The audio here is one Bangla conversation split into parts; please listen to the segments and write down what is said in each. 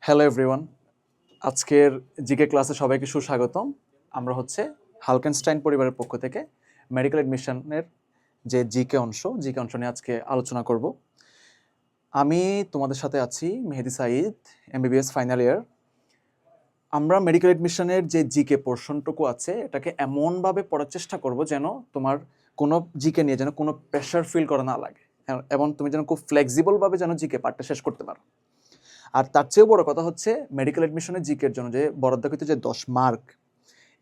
হ্যালো এভরিওয়ান, আজকের জিকে ক্লাসে সবাইকে সুস্বাগতম। আমরা হচ্ছে হালকেনস্টাইন পরিবারের পক্ষ থেকে মেডিকেল এডমিশনের যে জিকে অংশ নিয়ে আজকে আলোচনা করব। আমি তোমাদের সাথে আছি মেহেদি সাঈদ, এমবিবিএস ফাইনাল ইয়ার। আমরা মেডিকেল এডমিশনের যে জিকে পোর্শনটুকু আছে এটাকে এমনভাবে পড়ার চেষ্টা করব যেন তোমার কোনো জিকে নিয়ে যেন কোনো প্রেশার ফিল করা না লাগে, এবং তুমি যেন খুব ফ্লেক্সিবলভাবে যেন জিকে পার্টটা শেষ করতে পারো। আর তার চেয়েও বড় কথা হচ্ছে মেডিকেল অ্যাডমিশনের জিকের জন্য যে বরাদ্দকৃত যে 10 মার্ক,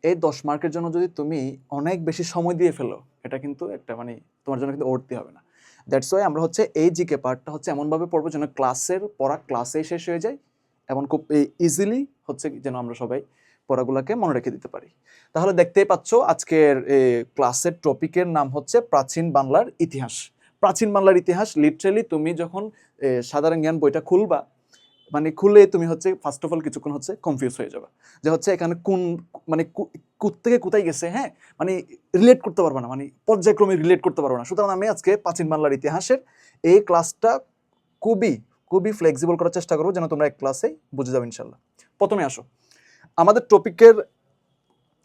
এই 10 মার্কের জন্য যদি তুমি অনেক বেশি সময় দিয়ে ফেলো, এটা কিন্তু একটা তোমার জন্য কিন্তু উঠতে হবে না। দ্যাটস ওয়াই আমরা হচ্ছে এই জিকে পার্টটা হচ্ছে এমনভাবে পড়বো যেন ক্লাসের পড়া ক্লাসেই শেষ হয়ে যায় এবং খুব ইজিলি হচ্ছে যেন আমরা সবাই পড়াগুলোকে মনে রেখে দিতে পারি। তাহলে দেখতেই পাচ্ছ আজকের ক্লাসের টপিকের নাম হচ্ছে প্রাচীন বাংলার ইতিহাস। প্রাচীন বাংলার ইতিহাস লিটারেলি তুমি যখন সাধারণ জ্ঞান বইটা খুলবা, খুললে তুমি হচ্ছে ফার্স্ট অফ অল কিছুক্ষণ হচ্ছে কনফিউজ হয়ে যাবে যে হচ্ছে এখানে কোন থেকে কোথায় গেছে, হ্যাঁ, রিলেট করতে পারবে না, পর্যায়ক্রমে রিলেট করতে পারবে না। সুতরাং আমি আজকে প্রাচীন বাংলার ইতিহাসের এই ক্লাসটা খুবই খুবই ফ্লেক্সিবল করার চেষ্টা করবো যেন তোমরা এক ক্লাসে বুঝে যাবে ইনশাল্লাহ। প্রথমে আসো, আমাদের টপিকের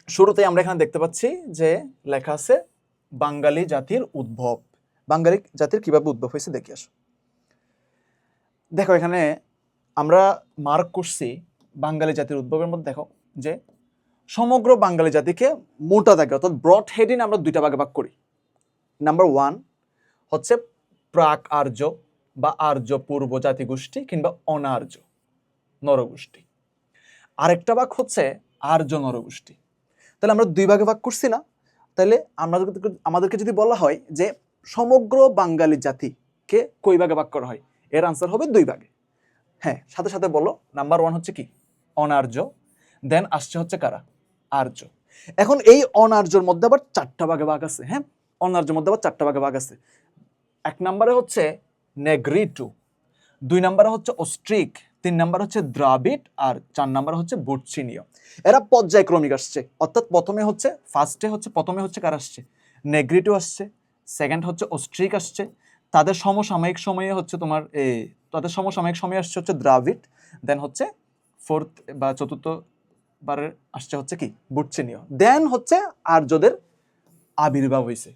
শুরুতে আমরা এখানে দেখতে পাচ্ছি যে লেখা আছে বাঙালি জাতির উদ্ভব। বাঙালি জাতির কিভাবে উদ্ভব হয়েছে দেখি আসো। দেখো এখানে আমরা মার্ক করছি বাঙালি জাতির উদ্ভবের মধ্যে। দেখো যে সমগ্র বাঙালি জাতিকে মোটা দাগে অর্থাৎ ব্রড হেডিং আমরা দুইটা ভাগে ভাগ করি। নাম্বার 1 হচ্ছে প্রাক আর্য বা আর্য পূর্ব জাতিগোষ্ঠী কিংবা অনার্য নরগোষ্ঠী। আরেকটা ভাগ হচ্ছে আর্য নরগোষ্ঠী। তাহলে আমরা দুই ভাগে ভাগ করছি না? তাহলে আমাদেরকে যদি বলা হয় যে সমগ্র বাঙালি জাতিকে কই ভাগে ভাগ করা হয়, এর আনসার হবে দুই ভাগে। হ্যাঁ, সাথে সাথে বলো। নাম্বার 1 হচ্ছে কি? অনার্য। দেন আসছে হচ্ছে কারা? আর্য। এখন এই অনার্যর মধ্যে আবার 4টা ভাগে ভাগ আছে। হ্যাঁ, অনার্যের মধ্যে আবার 4টা ভাগে ভাগ আছে। 1 নম্বরে হচ্ছে নেগ্রিটু, 2 নম্বরে হচ্ছে অস্ট্রিক, 3 নম্বর হচ্ছে দ্রাবিড, আর 4 নম্বর হচ্ছে বুটচিনীয়। এরা পর্যায়ক্রমিক আসছে, অর্থাৎ প্রথমে হচ্ছে কারা আসছে? নেগ্রিটু আসছে, সেকেন্ড হচ্ছে অস্ট্রিক আসছে, তাদের সমসাময়িক সময়ে হচ্ছে আসছে দ্রাবিড, দেন হচ্ছে ফোর্থ বা চতুর্থ বারের আসছে হচ্ছে কি? বুটচিনীয়। দেন হচ্ছে আর্যদের আবির্ভাব হয়েছে।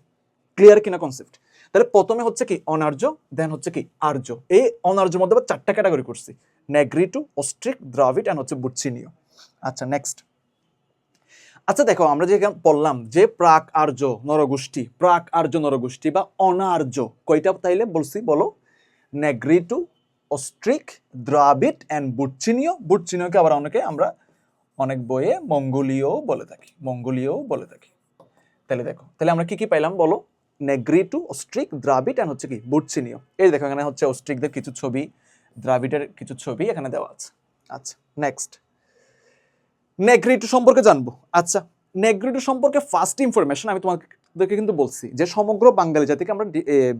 ক্লিয়ার কিনা কনসেপ্ট? তাহলে প্রথমে হচ্ছে কি? অনার্য, দেন হচ্ছে কি? আর্য। এই অনার্যের মধ্যে আবার 4টা ক্যাটাগরি করছি: নেগ্রিটু, অস্ট্রিক, দ্রাবিড এন্ড হচ্ছে বুটচিনীয়। আচ্ছা, নেক্সট। আচ্ছা দেখো, আমরা যে বললাম যে প্রাক আর্য নরগোষ্ঠী বা অনার্য কয়টা তাইলে বলছি বলো? নেগ্রিটু, অস্ট্রিক, দ্রাবিড এন্ড বুটচিনীয়। বুটচিনীয়কে আবার আমরা অনেক বইয়ে মঙ্গোলীয় বলে থাকি। তাহলে আমরা কি পাইলাম বলো? নেগ্রিটু, অস্ট্রিক, দ্রাবিড এন্ড হচ্ছে কি? বুটচিনীয়। এই দেখো এখানে হচ্ছে অস্ট্রিকদের কিছু ছবি, দ্রাবিডের কিছু ছবি এখানে দেওয়া আছে। আচ্ছা, নেক্সট। নেগ্রিটু সম্পর্কে জানবো। আচ্ছা, নেগ্রিটু সম্পর্কে ফার্স্ট ইনফরমেশন আমি তোমাদেরকে কিন্তু বলছি যে সমগ্র বাঙালি জাতিকে আমরা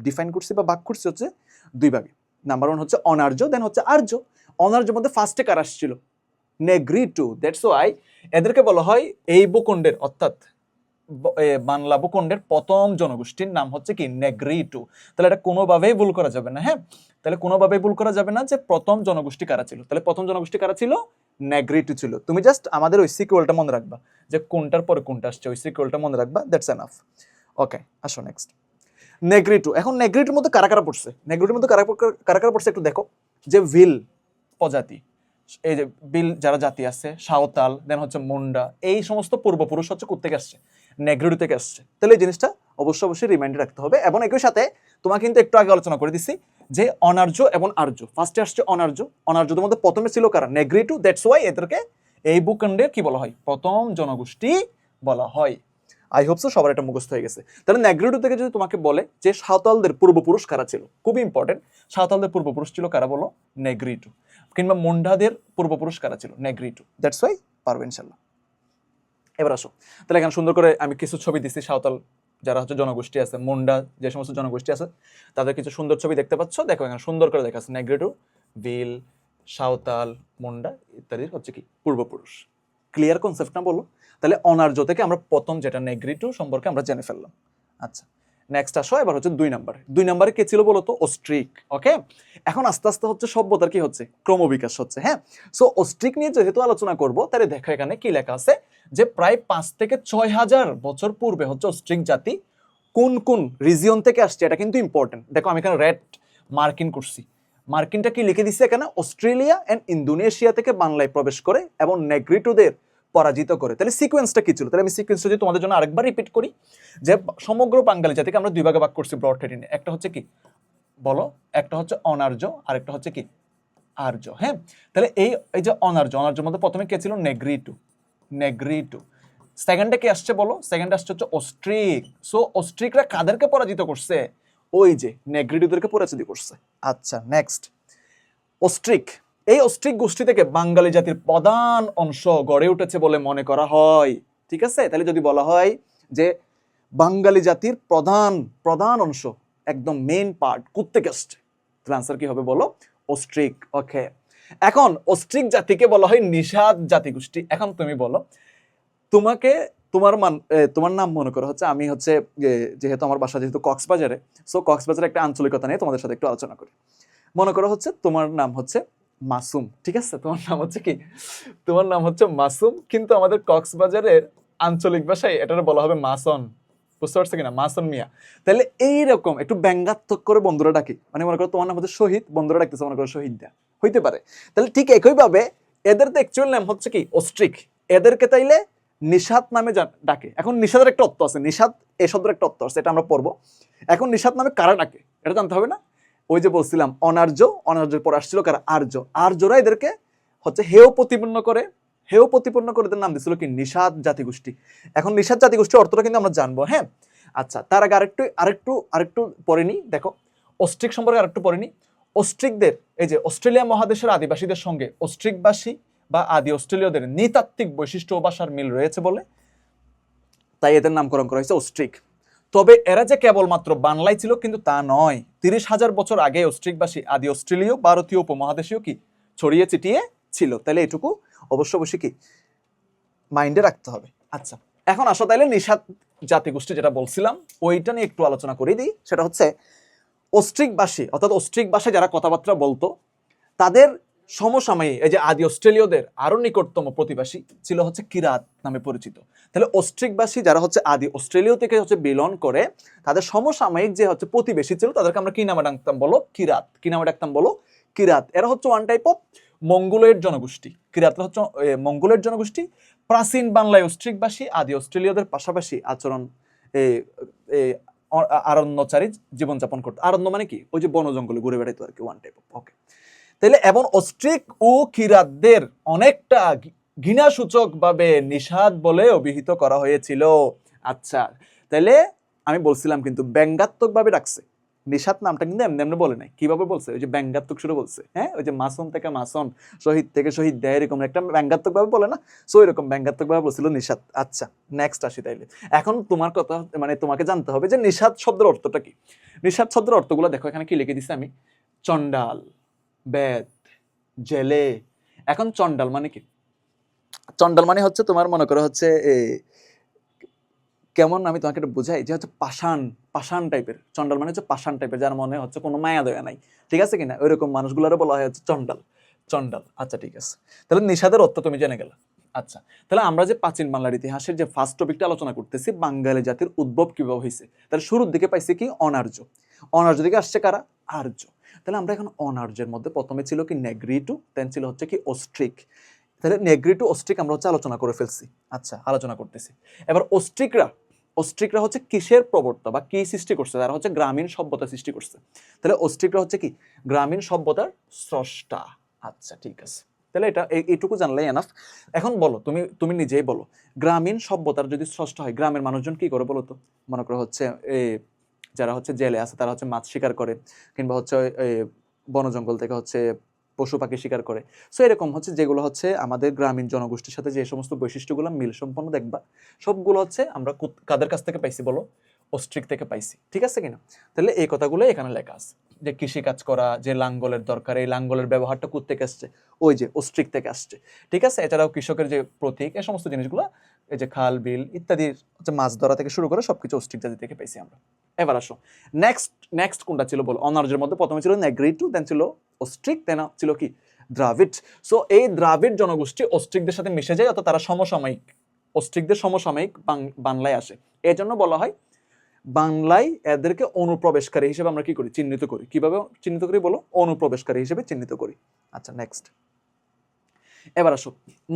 ডিফাইন করছি বা ভাগ করছি হচ্ছে দুই ভাগে। নাম্বার 1 হচ্ছে অনার্য, দেন হচ্ছে আর্য। অনার্যের মধ্যে ফার্স্টে কার আসছিল? নেগ্রিটু। দ্যাটস ওয়াই এদেরকে বলা হয় এই ভূখণ্ডের, অর্থাৎ বাংলা ভূখণ্ডের প্রথম জনগোষ্ঠীর নাম হচ্ছে কি? নেগ্রিটু। তাহলে এটা কোনোভাবেই ভুল করা যাবে না। হ্যাঁ, তাহলে কোনোভাবেই ভুল করা যাবে না যে প্রথম জনগোষ্ঠী কারা ছিল। তাহলে প্রথম জনগোষ্ঠী কারা ছিল? নেগ্রিটু ছিল। তুমি জাস্ট আমাদের ওই সিকুয়েলটা মনে রাখবা যে কোনটার পরে কোনটা আসছে, ওই সিকুয়েলটা মনে রাখবা। That's enough. ওকে, আসো নেক্সট। নেগ্রিটু। এখন নেগ্রিটুর মধ্যে কারা কারা পড়ছে? নেগ্রিটুর মধ্যে কারা কারা পড়ছে একটু দেখো। যে ভিল প্রজাতি, এই যে বিল যারা জাতি আছে, সাঁওতাল, দেন হচ্ছে মুন্ডা, এই সমস্ত পূর্বপুরুষ হচ্ছে কোত্থেকে আসছে? নেগ্রিটু থেকে আসছে। তাহলে এই জিনিসটা অবশ্যই রিমাইন্ডে রাখতে হবে। এবং একই সাথে তোমাকে কিন্তু একটু আগে আলোচনা করে দিছি যে অনার্য এবং আর্য, ফার্স্টে আসছে অনার্য। অনার্যদের মধ্যে প্রথমে ছিল কারা? নেগ্রিটু। দ্যাটস ওয়াই এদেরকে এই ভূখণ্ডের কি বলা হয়? প্রথম জনগোষ্ঠী বলা হয়। আই হোপ সো সবার এটা মুখস্থ হয়ে গেছে। তাহলে নেগ্রিটু থেকে যদি তোমাকে বলে যে সাঁওতালদের পূর্বপুরুষ কারা ছিল, খুবই ইম্পর্টেন্ট। সাঁওতালদের পূর্বপুরুষ ছিল কারা বলো? নেগ্রিটু। কিংবা মুন্ডাদের পূর্বপুরুষ কারা ছিল? নেগ্রিটু। দ্যাটস ওয়াই পারবে ইনশাল্লাহ। এবার আসো, তাহলে এখানে সুন্দর করে আমি কিছু ছবি দিচ্ছি। সাঁওতাল যারা হচ্ছে জনগোষ্ঠী আছে, মুন্ডা যে সমস্ত জনগোষ্ঠী আছে, তাদের কিছু সুন্দর ছবি দেখতে পাচ্ছ। দেখো এখানে সুন্দর করে দেখা আছে নেগ্রিটু, ভিল, সাঁওতাল, মুন্ডা ইত্যাদির হচ্ছে কি? পূর্বপুরুষ। ক্লিয়ার কনসেপ্ট না বলো? তাহলে অনার্য থেকে আমরা প্রথম যেটা নেগ্রিটু সম্পর্কে আমরা জেনে ফেললাম। আচ্ছা, নেক্সট আসো, এবার হচ্ছে 2 নাম্বার। 2 নাম্বারে কে ছিল বলো তো? অস্ট্রিক। ওকে, এখন আস্তে আস্তে হচ্ছে সভ্যতার কি হচ্ছে, ক্রমবিকাশ হচ্ছে। হ্যাঁ, সো অস্ট্রিক নিয়ে যেহেতু আলোচনা করব, তাহলে দেখো এখানে কি লেখা আছে যে প্রায় 5 থেকে 6 হাজার বছর পূর্বে হচ্ছে অস্ট্রিক জাতি কোন কোন রিজিয়ন থেকে আসছে, এটা কিন্তু ইম্পর্টেন্ট। দেখো আমি এখানে রেড মার্কিন করছি, মার্কিনটা কি লিখে দিচ্ছে এখানে, অস্ট্রেলিয়া এন্ড ইন্দোনেশিয়া থেকে বাংলায় প্রবেশ করে এবং নেগ্রিটোদের পরাজিত করে। তাহলে সিকোয়েন্সটা কি ছিল? তাহলে আমি সিকোয়েন্সটা যদি তোমাদের জন্য আরেকবার রিপিট করি, যে সমগ্র বাঙালি জাতিকে আমরা 2 ভাগে ভাগ করছি ব্রড হেডিংয়ে। একটা হচ্ছে কি বলো, একটা হচ্ছে অনার্য, আর একটা হচ্ছে কি আর্য। হ্যাঁ, তাহলে এই এই যে অনার্যের মধ্যে প্রথমে কে ছিল? নেগ্রিটো। সেকেন্ডে কে আসছে বলো? সেকেন্ডে আসছে হচ্ছে অস্ট্রিক। সো অস্ট্রিকরা কাদেরকে পরাজিত করছে? ওই যে নেগ্রিটোদেরকে পরাজিত করছে। আচ্ছা, নেক্সট অস্ট্রিক। এই অস্ট্রিক গোষ্ঠী থেকে বাঙালি জাতির প্রধান অংশ গড়ে উঠেছে বলে মনে করা হয়। ঠিক আছে, তাহলে যদি বলা হয় যে বাঙালি জাতির প্রধান প্রধান অংশ, একদম মেইন পার্ট কোত্থেকে আসছে, তাহলে আনসার কি হবে বলো? অস্ট্রিক। ওকে, এখন অস্ট্রিক জাতিকে বলা হয় নিষাদ জাতিগোষ্ঠী। এখন তুমি বলো, তোমাকে তোমার নাম মনে করো হচ্ছে, আমি হচ্ছে যেহেতু আমার বাসা যেহেতু কক্সবাজারে, সো কক্সবাজারে একটা আঞ্চলিকতা নিয়ে তোমাদের সাথে একটু আলোচনা করি। মনে করো হচ্ছে তোমার নাম হচ্ছে মাসুম। ঠিক আছে, তোমার নাম হচ্ছে কি? তোমার নাম হচ্ছে মাসুম, কিন্তু আমাদের কক্সবাজারের আঞ্চলিক ভাষায় এটার বলা হবে মাসন। বুঝতে পারছো কিনা? মাসন মিয়া। তাহলে এইরকম একটু ব্যঙ্গাত্মক করে বন্ধুরা ডাকি, মানে মনে করো তোমার নাম হচ্ছে শহীদ, বন্ধুরা ডাকতেছে মনে করো শহীদ দা, হইতে পারে। তাহলে ঠিক একইভাবে এদের তো অ্যাকচুয়াল নাম হচ্ছে কি অস্ট্রিক, এদেরকে তাইলে নিষাদ নামে ডাকে। এখন নিষাদের একটা অর্থ আছে, নিষাদ এই শব্দের একটা অর্থ আছে, এটা আমরা পড়বো। এখন নিষাদ নামে কারা ডাকে এটা জানতে হবে না? ওই যে বলছিলাম অনার্যের পর আসছিল কারা? আর্যরা এদেরকে হচ্ছে হেয় প্রতিপন্ন করে এদের নাম দিছিল কি? নিষাদ জাতিগোষ্ঠী। এখন নিষাদ জাতিগোষ্ঠীর অর্থটা কিন্তু আমরা জানবো। হ্যাঁ, আচ্ছা, তার আগে আরেকটু পরে নি। দেখো অস্ট্রিক সম্পর্কে আরেকটু পরে নি। অস্ট্রিকদের, এই যে অস্ট্রেলিয়া মহাদেশের আদিবাসীদের সঙ্গে অস্ট্রিকবাসী বা আদি অস্ট্রেলীয়দের নৃতাত্ত্বিক বৈশিষ্ট্য ও ভাষার মিল রয়েছে বলে তাই এদের নামকরণ করা হয়েছে অস্ট্রিক। তবে এরা যে কেবলমাত্র বাংলায় ছিল কিন্তু তা নয়, 30,000 বছর আগে অস্ট্রিকবাসী আদি অস্ট্রেলীয় ভারতীয় উপমহাদেশীয় কি ছড়িয়ে ছিটিয়ে ছিল। তাহলে এটুকু অবশ্যই কি মাইন্ডে রাখতে হবে। আচ্ছা, এখন আসো তাইলে নিষাদ জাতিগোষ্ঠী যেটা বলছিলাম ওইটা নিয়ে একটু আলোচনা করে দিই। সেটা হচ্ছে অস্ট্রিকবাসী, অর্থাৎ অস্ট্রিক ভাষায় যারা কথাবার্তা বলতো, তাদের সমসাময়িক এই যে আদি অস্ট্রেলীয়দের আরো নিকটতম প্রতিবেশী ছিল হচ্ছে কিরাত নামে পরিচিত। তাহলে অস্ট্রিকবাসী যারা হচ্ছে আদি অস্ট্রেলীয় থেকে হচ্ছে বিলং করে, তাদের সমসাময়িক যে হচ্ছে প্রতিবেশী ছিল তাদেরকে আমরা কি নামে ডাকতাম বলো? কিরাত। কি নামে ডাকতাম বলো? কিরাত। এরা হচ্ছে ওয়ান টাইপ অফ মঙ্গোলয়েড জনগোষ্ঠী। কিরাতরা হচ্ছে মঙ্গোলয়েড জনগোষ্ঠী। প্রাচীন বাংলায় অস্ট্রিকবাসী আদি অস্ট্রেলীয়দের পাশাপাশি আচরণ আরণ্যচারী জীবনযাপন করতো। আরণ্য মানে কি? ওই যে বন জঙ্গলে ঘুরে বেড়াইতো আর কি, ওয়ান টাইপ অফ। ওকে, তাহলে এবং অস্ট্রিক ও কিরাতদের অনেকটা ঘৃণাসূচক ভাবে নিষাদ বলে অভিহিত করা হয়েছিল। আচ্ছা, তাহলে আমি বলছিলাম কিন্তু ব্যঙ্গাত্মক ভাবে রাখছে। নিষাদ নামটা কিন্তু এমনি এমনি বলে নাই, কিভাবে বলছে? ওই যে ব্যঙ্গাত্মক সুরে বলছে। হ্যাঁ, ওই যে মাসুম থেকে মাসন, শহীদ থেকে শহীদ দেয়, এরকম একটা ব্যঙ্গাত্মক ভাবে বলে না? সো এরকম ব্যঙ্গাত্মক ভাবে বলছিল নিষাদ। আচ্ছা, নেক্সট আসি তাইলে। এখন তোমার কথা, মানে তোমাকে জানতে হবে যে নিষাদ শব্দের অর্থটা কি। নিষাদ শব্দের অর্থগুলো দেখো, এখানে কি লিখে দিছি আমি? চণ্ডাল, বেদ, জেলে। এখন চণ্ডাল মানে কি? চণ্ডাল মানে হচ্ছে তোমার মনে করো হচ্ছে কেমন, আমি তোমাকে একটু বুঝাই, যে হচ্ছে পাষাণ টাইপের। চণ্ডাল মানে হচ্ছে পাষাণ টাইপের, যার মনে হচ্ছে কোনো মায়া দয়া নাই। ঠিক আছে কিনা? ওইরকম মানুষগুলোরও বলা হয় হচ্ছে চণ্ডাল। আচ্ছা, ঠিক আছে, তাহলে নিষাদের অর্থ তুমি জেনে গেলে। আচ্ছা, তাহলে আমরা যে প্রাচীন বাংলার ইতিহাসের যে ফার্স্ট টপিকটা আলোচনা করতেছি, বাঙালি জাতির উদ্ভব কিভাবে হয়েছে, তাহলে শুরুর দিকে পাইছে কি? অনার্য দিকে আসছে কারা? আর্য। তাহলে আমরা এখন অনার্যের মধ্যে প্রথমে ছিল কি? নেগ্রিটো, দেন ছিল হচ্ছে কি? অস্ট্রিক। তাহলে নেগ্রিটো অস্ট্রিক আমরা হচ্ছে আলোচনা করে ফেলছি। আচ্ছা, আলোচনা করতেছি এবার অস্ট্রিকরা হচ্ছে কিসের প্রবর্তক বা কি সৃষ্টি করছে? তারা হচ্ছে গ্রামীণ সভ্যতা সৃষ্টি করছে। তাহলে অস্ট্রিকরা হচ্ছে কি? গ্রামীণ সভ্যতার স্রষ্টা। আচ্ছা, ঠিক আছে, তাহলে এটা এইটুকু জানলেই এনাফ। এখন বলো, তুমি নিজেই বলো, গ্রামীণ সভ্যতার যদি স্রষ্টা হয়, গ্রামের মানুষজন কি করে বলো তো? মনে করো হচ্ছে যারা হচ্ছে জেলে আছে তারা হচ্ছে মাছ শিকার করে, কিংবা হচ্ছে বন জঙ্গল থেকে হচ্ছে পশু পাখি শিকার করে। সো এরকম হচ্ছে যেগুলো হচ্ছে আমাদের গ্রামীণ জনগোষ্ঠীর সাথে যে সমস্ত বৈশিষ্ট্যগুলো মিল সম্পন্ন দেখবা, সবগুলো হচ্ছে আমরা কাদের কাছ থেকে পাইছি বলো? অস্ট্রিক থেকে পাইছি, ঠিক আছে কিনা? তাহলে এই কথাগুলো এখানে লেখা আছে, যে কৃষি কাজ করা, যে লাঙ্গলের দরকার, এই লাঙ্গলের ব্যবহারটা কোথা থেকে আসছে, ওই যে অস্ট্রিক থেকে আসছে, ঠিক আছে। এছাড়াও কৃষকের যে প্রতীক, এই সমস্ত জিনিসগুলো, এই যে খাল বিল ইত্যাদি, হচ্ছে মাছ ধরা থেকে শুরু করে সবকিছু অস্ট্রিক জাতি থেকে পাইছি আমরা। এবার আসো নেক্সট, নেক্সট কোনটা ছিল বলো? অনার্যের মধ্যে প্রথমে ছিল নেগ্রিটু, দেন ছিল অস্ট্রিক, দেন ছিল কি দ্রাবিড। সো এই দ্রাবিড জনগোষ্ঠী অস্ট্রিকদের সাথে মিশে যায়, অর্থাৎ তারা সমসাময়িক, অস্ট্রিকদের সমসাময়িক বাংলায় আসে। এই জন্য বলা হয় বাংলায় এদেরকে অনুপ্রবেশকারী হিসেবে আমরা কি করি, চিহ্নিত করি। কিভাবে চিহ্নিত করি বলো? অনুপ্রবেশকারী হিসেবে চিহ্নিত করি। আচ্ছা নেক্সট, এবার আসো,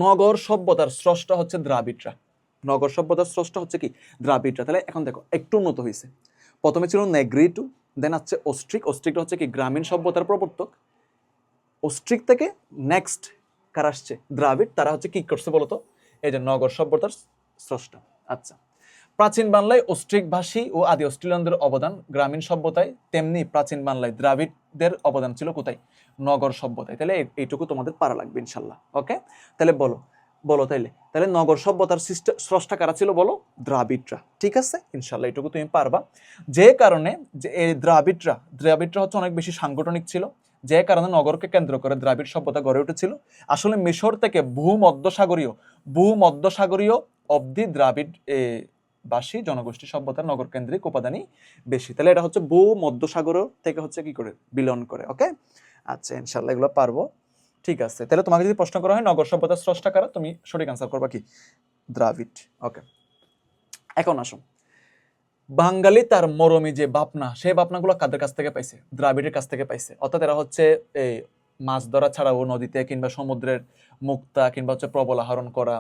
নগর সভ্যতার স্রষ্টা হচ্ছে দ্রাবিড়রা। নগর সভ্যতার স্রষ্টা হচ্ছে কি? দ্রাবিড়রা। তাহলে এখন দেখো একটু উন্নত হয়েছে। প্রথমে ছিল নেগ্রিটু, দেন হচ্ছে অস্ট্রিক। অস্ট্রিকটা হচ্ছে কি? গ্রামীণ সভ্যতার প্রবর্তক। অস্ট্রিক থেকে নেক্সট কার আসছে? দ্রাবিড়। তারা হচ্ছে কি করছে বলতো? এই যে নগর সভ্যতার স্রষ্টা। আচ্ছা, প্রাচীন বাংলায় অস্ট্রিক ভাষী ও আদি অস্ট্রেলিয়ানদের অবদান গ্রামীণ সভ্যতায়, তেমনি প্রাচীন বাংলায় দ্রাবিড়দের অবদান ছিল কোথায়? নগর সভ্যতায়। তাহলে এইটুকু তোমাদের পারা লাগবে ইনশাল্লাহ। ওকে, তাহলে বলো বলো তাহলে নগর সভ্যতার স্রষ্টা কারা ছিল বলো? দ্রাবিড়রা। ঠিক আছে, ইনশাল্লাহ এইটুকু তুমি পারবা। যে কারণে যে এই দ্রাবিড়রা হচ্ছে অনেক বেশি সাংগঠনিক ছিল, যে কারণে নগরকে কেন্দ্র করে দ্রাবিড় সভ্যতা গড়ে উঠেছিল। আসলে মিশর থেকে ভূমধ্যসাগরীয় অবধি দ্রাবিড় বাসী জনগোষ্ঠী সভ্যতার নগর কেন্দ্রিক উপাদানই বেশি। তাহলে এটা হচ্ছে ভূমধ্যসাগর থেকে হচ্ছে কি করে বিলন করে। ওকে, আচ্ছা ইনশাল্লাহ এগুলো পারবো। ঠিক আছে, তাহলে তোমাকে যদি প্রশ্ন করা হয় নগর সভ্যতার স্রষ্টা কারা, তুমি সঠিক আনসার করবা কি? দ্রাবিড়। ওকে, এখন আসো, বাঙালি তার মরমী যে বাপনা, সেই বাপনাগুলো কাদের কাছ থেকে পাইছে? দ্রাবিড়ের কাছ থেকে পাইছে। অর্থাৎ এরা হচ্ছে এই মাছ ধরা ছাড়াও নদীতে কিংবা সমুদ্রের মুক্তা কিংবা হচ্ছে প্রবল আহরণ করা।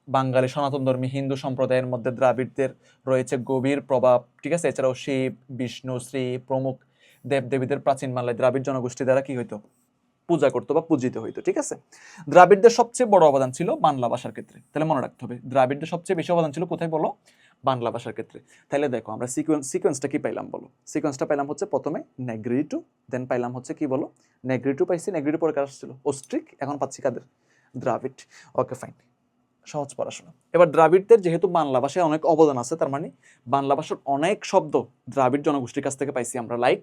বাঙালি সনাতনধর্মী হিন্দু সম্প্রদায়ের মধ্যে দ্রাবিড়দের রয়েছে গভীর প্রভাব। ঠিক আছে, এছাড়াও শিব, বিষ্ণু, শ্রী প্রমুখ দেবদেবীদের প্রাচীন বাংলায় দ্রাবিড় জনগোষ্ঠী দ্বারা কি হইতো? পূজা করতো বা পূজিত হইতো। ঠিক আছে, দ্রাবিড়দের সবচেয়ে বড় অবদান ছিল বাংলা ভাষার ক্ষেত্রে। তাহলে মনে রাখতে হবে দ্রাবিড়দের সবচেয়ে বেশি অবদান ছিল কোথায় বলো? বাংলা ভাষার ক্ষেত্রে। তাহলে দেখো আমরা সিকোয়েন্সটা কি পাইলাম বলো? সিকোয়েন্সটা পাইলাম হচ্ছে প্রথমে নেগ্রিটু, দেন পাইলাম হচ্ছে কি বলো? নেগ্রিটু পাইছি, নেগ্রিটু পরে কার ছিল? অস্ট্রিক, এখন পাচ্ছি কাদের? দ্রাবিড়। ওকে ফাইন, সহজ পড়াশোনা। এবার দ্রাবিড়দের যেহেতু বাংলা ভাষায় অনেক অবদান আছে, তার মানে বাংলা ভাষার অনেক শব্দ দ্রাবিড় জনগোষ্ঠীর কাছ থেকে পাইছি আমরা। লাইক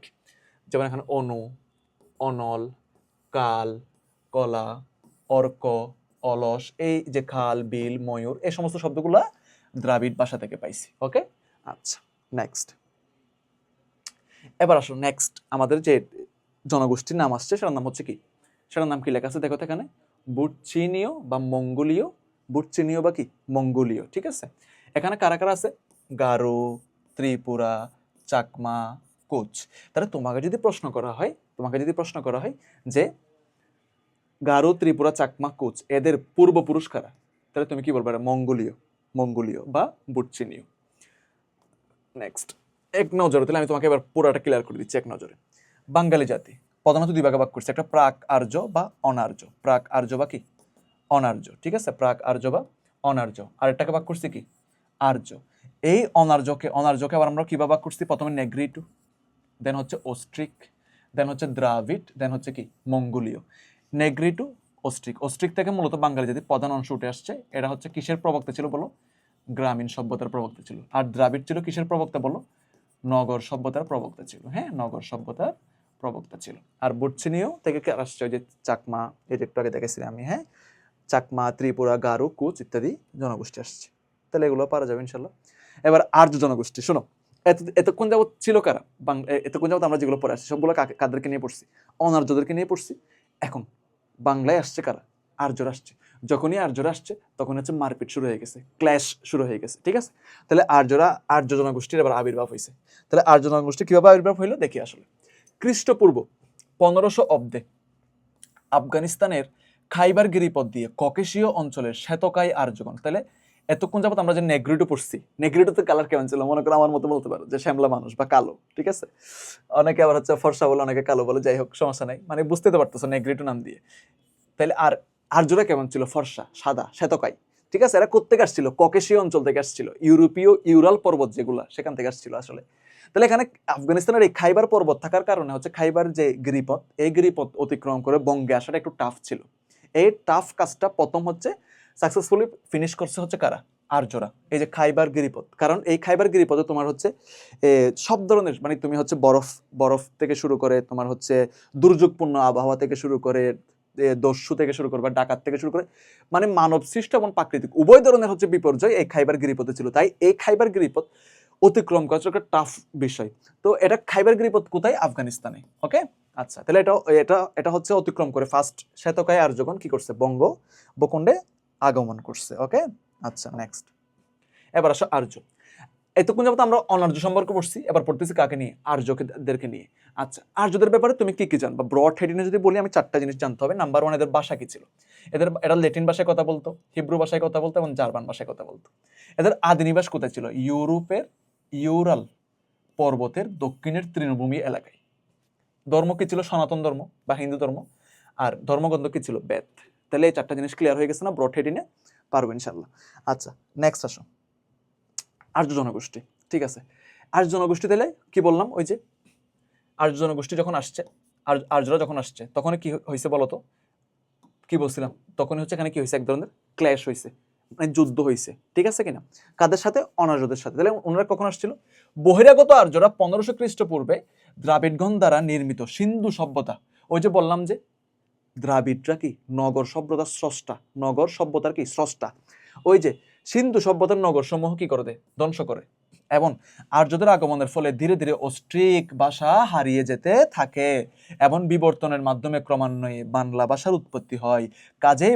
যেমন এখানে অনু, অনল, কাল, কলা, অর্ক, অলস, এই যে খাল বিল ময়ূর, এই সমস্ত শব্দগুলা দ্রাবিড় ভাষা থেকে পাইছি। ওকে, আচ্ছা নেক্সট, এবার আসো নেক্সট আমাদের যে জনগোষ্ঠীর নাম আসছে সেটার নাম হচ্ছে কি? সেটার নাম কি লেখা আছে দেখো তো এখানে? বুটচিনীয় বা মঙ্গোলীয়। বুটচিনীয় বা কি? মঙ্গোলীয়। ঠিক আছে, এখানে কারা কারা আছে? গারো, ত্রিপুরা, চাকমা, কোচ। তাহলে তোমাকে যদি প্রশ্ন করা হয় যে গারো, ত্রিপুরা, চাকমা, কোচ এদের পূর্বপুরুষ কারা, তাহলে তুমি কি বলবে? মঙ্গোলীয় বা বুটচিনীয়। নেক্সট, এক নজরে তাহলে আমি তোমাকে এবার পুরোটা ক্লিয়ার করে দিচ্ছি এক নজরে। বাঙালি জাতি প্রধানত দুই ভাগে ভাগ করছে, একটা প্রাক আর্য বা অনার্য। প্রাক আর্য বা কি? অনার্য। ঠিক আছে, প্রাক আর্য বা অনার্য। আরেকটাকে ভাগ করছি কি? আর্য। এই অনার্যকে আবার আমরা কিভাবে ভাগ করছি? প্রথমে নেগ্রিটু, দেন হচ্ছে অস্ট্রিক, দেন হচ্ছে দ্রাবিড়, দেন হচ্ছে কি? মঙ্গোলীয়। নেগ্রিটু, অস্ট্রিক থেকে মূলত বাঙালি জাতির প্রধান অংশ উঠে আসছে। এরা হচ্ছে কিসের প্রবক্তা ছিল বলো? গ্রামীণ সভ্যতার প্রবক্তা ছিল। আর দ্রাবিড় ছিল কিসের প্রবক্তা বলো? নগর সভ্যতার প্রবক্তা ছিল। হ্যাঁ, নগর সভ্যতার প্রবক্তা ছিল। আর বুটচিনীয় থেকে আসছে ওই যে চাকমা, এই যে একটু আগে দেখেছিলাম আমি। হ্যাঁ, চাকমা, ত্রিপুরা, গারো, কোচ ইত্যাদি জনগোষ্ঠী আসছে। তাহলে এগুলো পারা যাবে ইনশাল্লাহ। এবার আর্য জনগোষ্ঠী শোনো, এতক্ষণ যাবত ছিল কারা? এতক্ষণ যাবত আমরা যেগুলো পড়ে আসছি সবগুলো কাদেরকে নিয়ে পড়ছি? অনার্যদেরকে নিয়ে পড়ছি। এখন বাংলায় আসছে কারা? আর্যরা আসছে। যখনই আর্যরা আসছে তখন হচ্ছে মারপিট শুরু হয়ে গেছে, ক্ল্যাশ শুরু হয়ে গেছে। ঠিক আছে, তাহলে আর্য জনগোষ্ঠীর এবার আবির্ভাব হয়েছে। তাহলে আর্য জনগোষ্ঠী কিভাবে আবির্ভাব হইলো দেখি আসলে। খ্রিস্টপূর্ব 1500 অব্দে আফগানিস্তানের খাইবার গিরিপথ দিয়ে ককেশীয় অঞ্চলের শ্বেতকায় আর্যগণ। তাহলে এতক্ষণ যাবত আমরা যে নেগ্রিটো পড়ছি, নেগ্রিটোতে কালার কেমন ছিল? মনে করো আমার মতো বলতে পারো যে শ্যামলা মানুষ বা কালো। ঠিক আছে, অনেকে আবার হচ্ছে ফর্সা বলে, অনেকে কালো বলে, যাই হোক সমস্যা নাই, মানে বুঝতে তো পারতেছো নেগ্রিটো নাম দিয়ে। তাহলে আর আর্যরা কেমন ছিল? ফর্সা, সাদা, শ্বেতকায়। ঠিক আছে, এরা কোত্থেকে আসছিল? ককেশীয় অঞ্চল থেকে আসছিল, ইউরাল পর্বত যেগুলা, সেখান থেকে আসছিল আসলে। তাহলে এখানে আফগানিস্তানের এই খাইবার পর্বত থাকার কারণে হচ্ছে খাইবার যে গিরিপথ, এই গিরিপথ অতিক্রম করে বঙ্গে আসাটা একটু টাফ ছিল। এই টাফ কাজটা প্রথম হচ্ছে সাকসেসফুলি ফিনিশ করছে হচ্ছে কারা? আর্যরা, এই যে খাইবার গিরিপথ, কারণ এই খাইবার গিরিপথে তোমার হচ্ছে সব ধরনের মানে তুমি হচ্ছে বরফ বরফ থেকে শুরু করে তোমার হচ্ছে দুর্যোগপূর্ণ আবহাওয়া থেকে শুরু করে দস্যু থেকে শুরু করে বা ডাকাত থেকে শুরু করে মানে মানব সৃষ্ট এবং প্রাকৃতিক উভয় ধরনের হচ্ছে বিপর্যয় এই খাইবার গিরিপথে ছিল। তাই এই খাইবার গিরিপথ অতিক্রম করা একটা টাফ বিষয়। তো এটা খাইবার গিরিপথ কোথায়? আফগানিস্তানে। ওকে, আচ্ছা, তাহলে এটা এটা এটা হচ্ছে অতিক্রম করে ফার্স্ট শ্বেতকায় আর্যগণ কি করছে? বঙ্গ ভূখণ্ডে আগমন করছে। ওকে, আচ্ছা, নেক্সট। এবার আসো আর্য। এতক্ষণ যাবত আমরা অনার্য সম্পর্কে পড়ছি, এবার পড়তেছি কাকে নিয়ে? আর্যদেরকে নিয়ে। আচ্ছা, আর্যদের ব্যাপারে তুমি কি কি জানবা? ব্রড হেডিংয়ে যদি বলি আমি 4টা জিনিস জানতে হবে। নাম্বার 1, এদের ভাষা কি ছিল? এরা ল্যাটিন ভাষায় কথা বলতো, হিব্রু ভাষায় কথা বলতো এবং জার্মান ভাষায় কথা বলতো। এদের আদি নিবাস কোথায় ছিল? ইউরোপের ইউরাল পর্বতের দক্ষিণের তৃণভূমি এলাকায়। ধর্ম কি ছিল? সনাতন ধর্ম বা হিন্দু ধর্ম। আর ধর্মগ্রন্থ কি ছিল? বেদ। তাহলে এই 4টা জিনিস ক্লিয়ার হয়ে গেছে না? ব্রড হেডিংয়ে পারবো ইনশাল্লাহ। আচ্ছা, নেক্সট আসো আর্য জনগোষ্ঠী। ঠিক আছে, আর্য জনগোষ্ঠী তাহলে কি বললাম? ওই যে আর্য জনগোষ্ঠী যখন আসছে, আর্যরা যখন আসছে তখন কি হয়েছে বলতো? কি বলছিলাম? তখন হচ্ছে এখানে কি হয়েছে? এক ধরনের ক্ল্যাশ হয়েছে, মানে যুদ্ধ হয়েছে। ঠিক আছে কিনা? কাদের সাথে? অনার্যদের সাথে। তাহলে ওনারা কখন আসছিল? বহিরাগত আর্যরা 1500 খ্রিস্টপূর্বে দ্রাবিড়গণ দ্বারা নির্মিত সিন্ধু সভ্যতা, ওই যে বললাম যে দ্রাবিড়রা কি নগর সভ্যতার স্রষ্টা, নগর সভ্যতার কি স্রষ্টা, ওই যে সিন্ধু সভ্যতার নগর সমূহ কি করে দেয়? ধ্বংস করে। এবং আর্যদের আগমনের ফলে ধীরে ধীরে অস্ট্রিক ভাষা হারিয়ে যেতে থাকে এবং বিবর্তনের মাধ্যমে ক্রমান্বয়ে বাংলা ভাষার উৎপত্তি হয়। কাজেই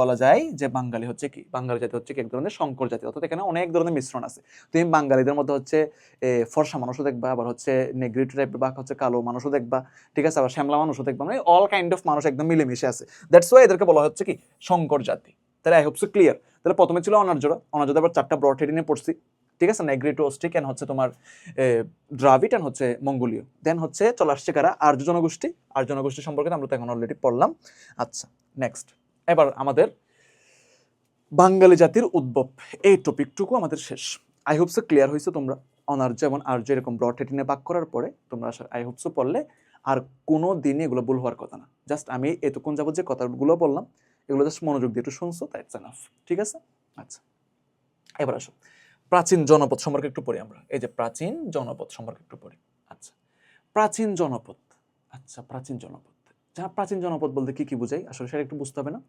বলা যায় যে বাঙালি হচ্ছে কি? বাঙালি জাতি হচ্ছে কি এক ধরনের সংকর জাতি, অর্থাৎ এখানে অনেক ধরনের মিশ্রণ আছে। তুমি বাঙালিদের মধ্যে হচ্ছে ফর্সা মানুষও দেখবা, আবার হচ্ছে নেগ্রিটো টাইপ বা হচ্ছে কালো মানুষও দেখবা, ঠিক আছে, আবার শ্যামলা মানুষও দেখবা, মানে অল কাইন্ড অফ মানুষ একদম মিলেমিশে আছে। দ্যাটস ওয়াই এদেরকে বলা হচ্ছে কি? সংকর জাতি। তাহলে আই হোপ সো ক্লিয়ার। তাহলে প্রথমে ছিল অনার্যরা, অনার্যদের আবার 4টা ব্রড হেডিংয়ে পড়ছি। ঠিক আছে, নেগ্রিটো, অস্ট্রিক এন্ড হচ্ছে তোমার দ্রাবিড এন্ড হচ্ছে মঙ্গোলীয়। দেন হচ্ছে চলে আসছে কারা? আর্য জনগোষ্ঠী। আর্য জনগোষ্ঠী সম্পর্কে আমরা তো এখন অলরেডি পড়লাম। আচ্ছা, নেক্সট। এবার আমাদের বাঙালি জাতির উদ্ভব, এই টপিকটুকু আমাদের শেষ। আই হোপ সো ক্লিয়ার হয়েছে তোমরা। অনার্য এবং আর্য এরকম ব্রড হেডিংয়ে ভাগ করার পরে তোমরা আই হোপ সো পড়লে আর কোনো দিনই এগুলো ভুল হওয়ার কথা না। জাস্ট আমি এতক্ষণ যাবত যে কথাগুলো বললাম এগুলো জাস্ট মনোযোগ দিয়ে একটু শুনছো, দ্যাটস এনাফ। ঠিক আছে, আচ্ছা, এবার আসো প্রাচীন জনপদ সম্পর্কে একটু পড়ি আমরা। এই যে প্রাচীন জনপদ সম্পর্কে একটু পড়ি। আচ্ছা, প্রাচীন জনপদ। আচ্ছা, প্রাচীন জনপদ, যারা প্রাচীন জনপদ বলতে কি কি বোঝাই আসলে সেটা একটু বুঝতে হবে না?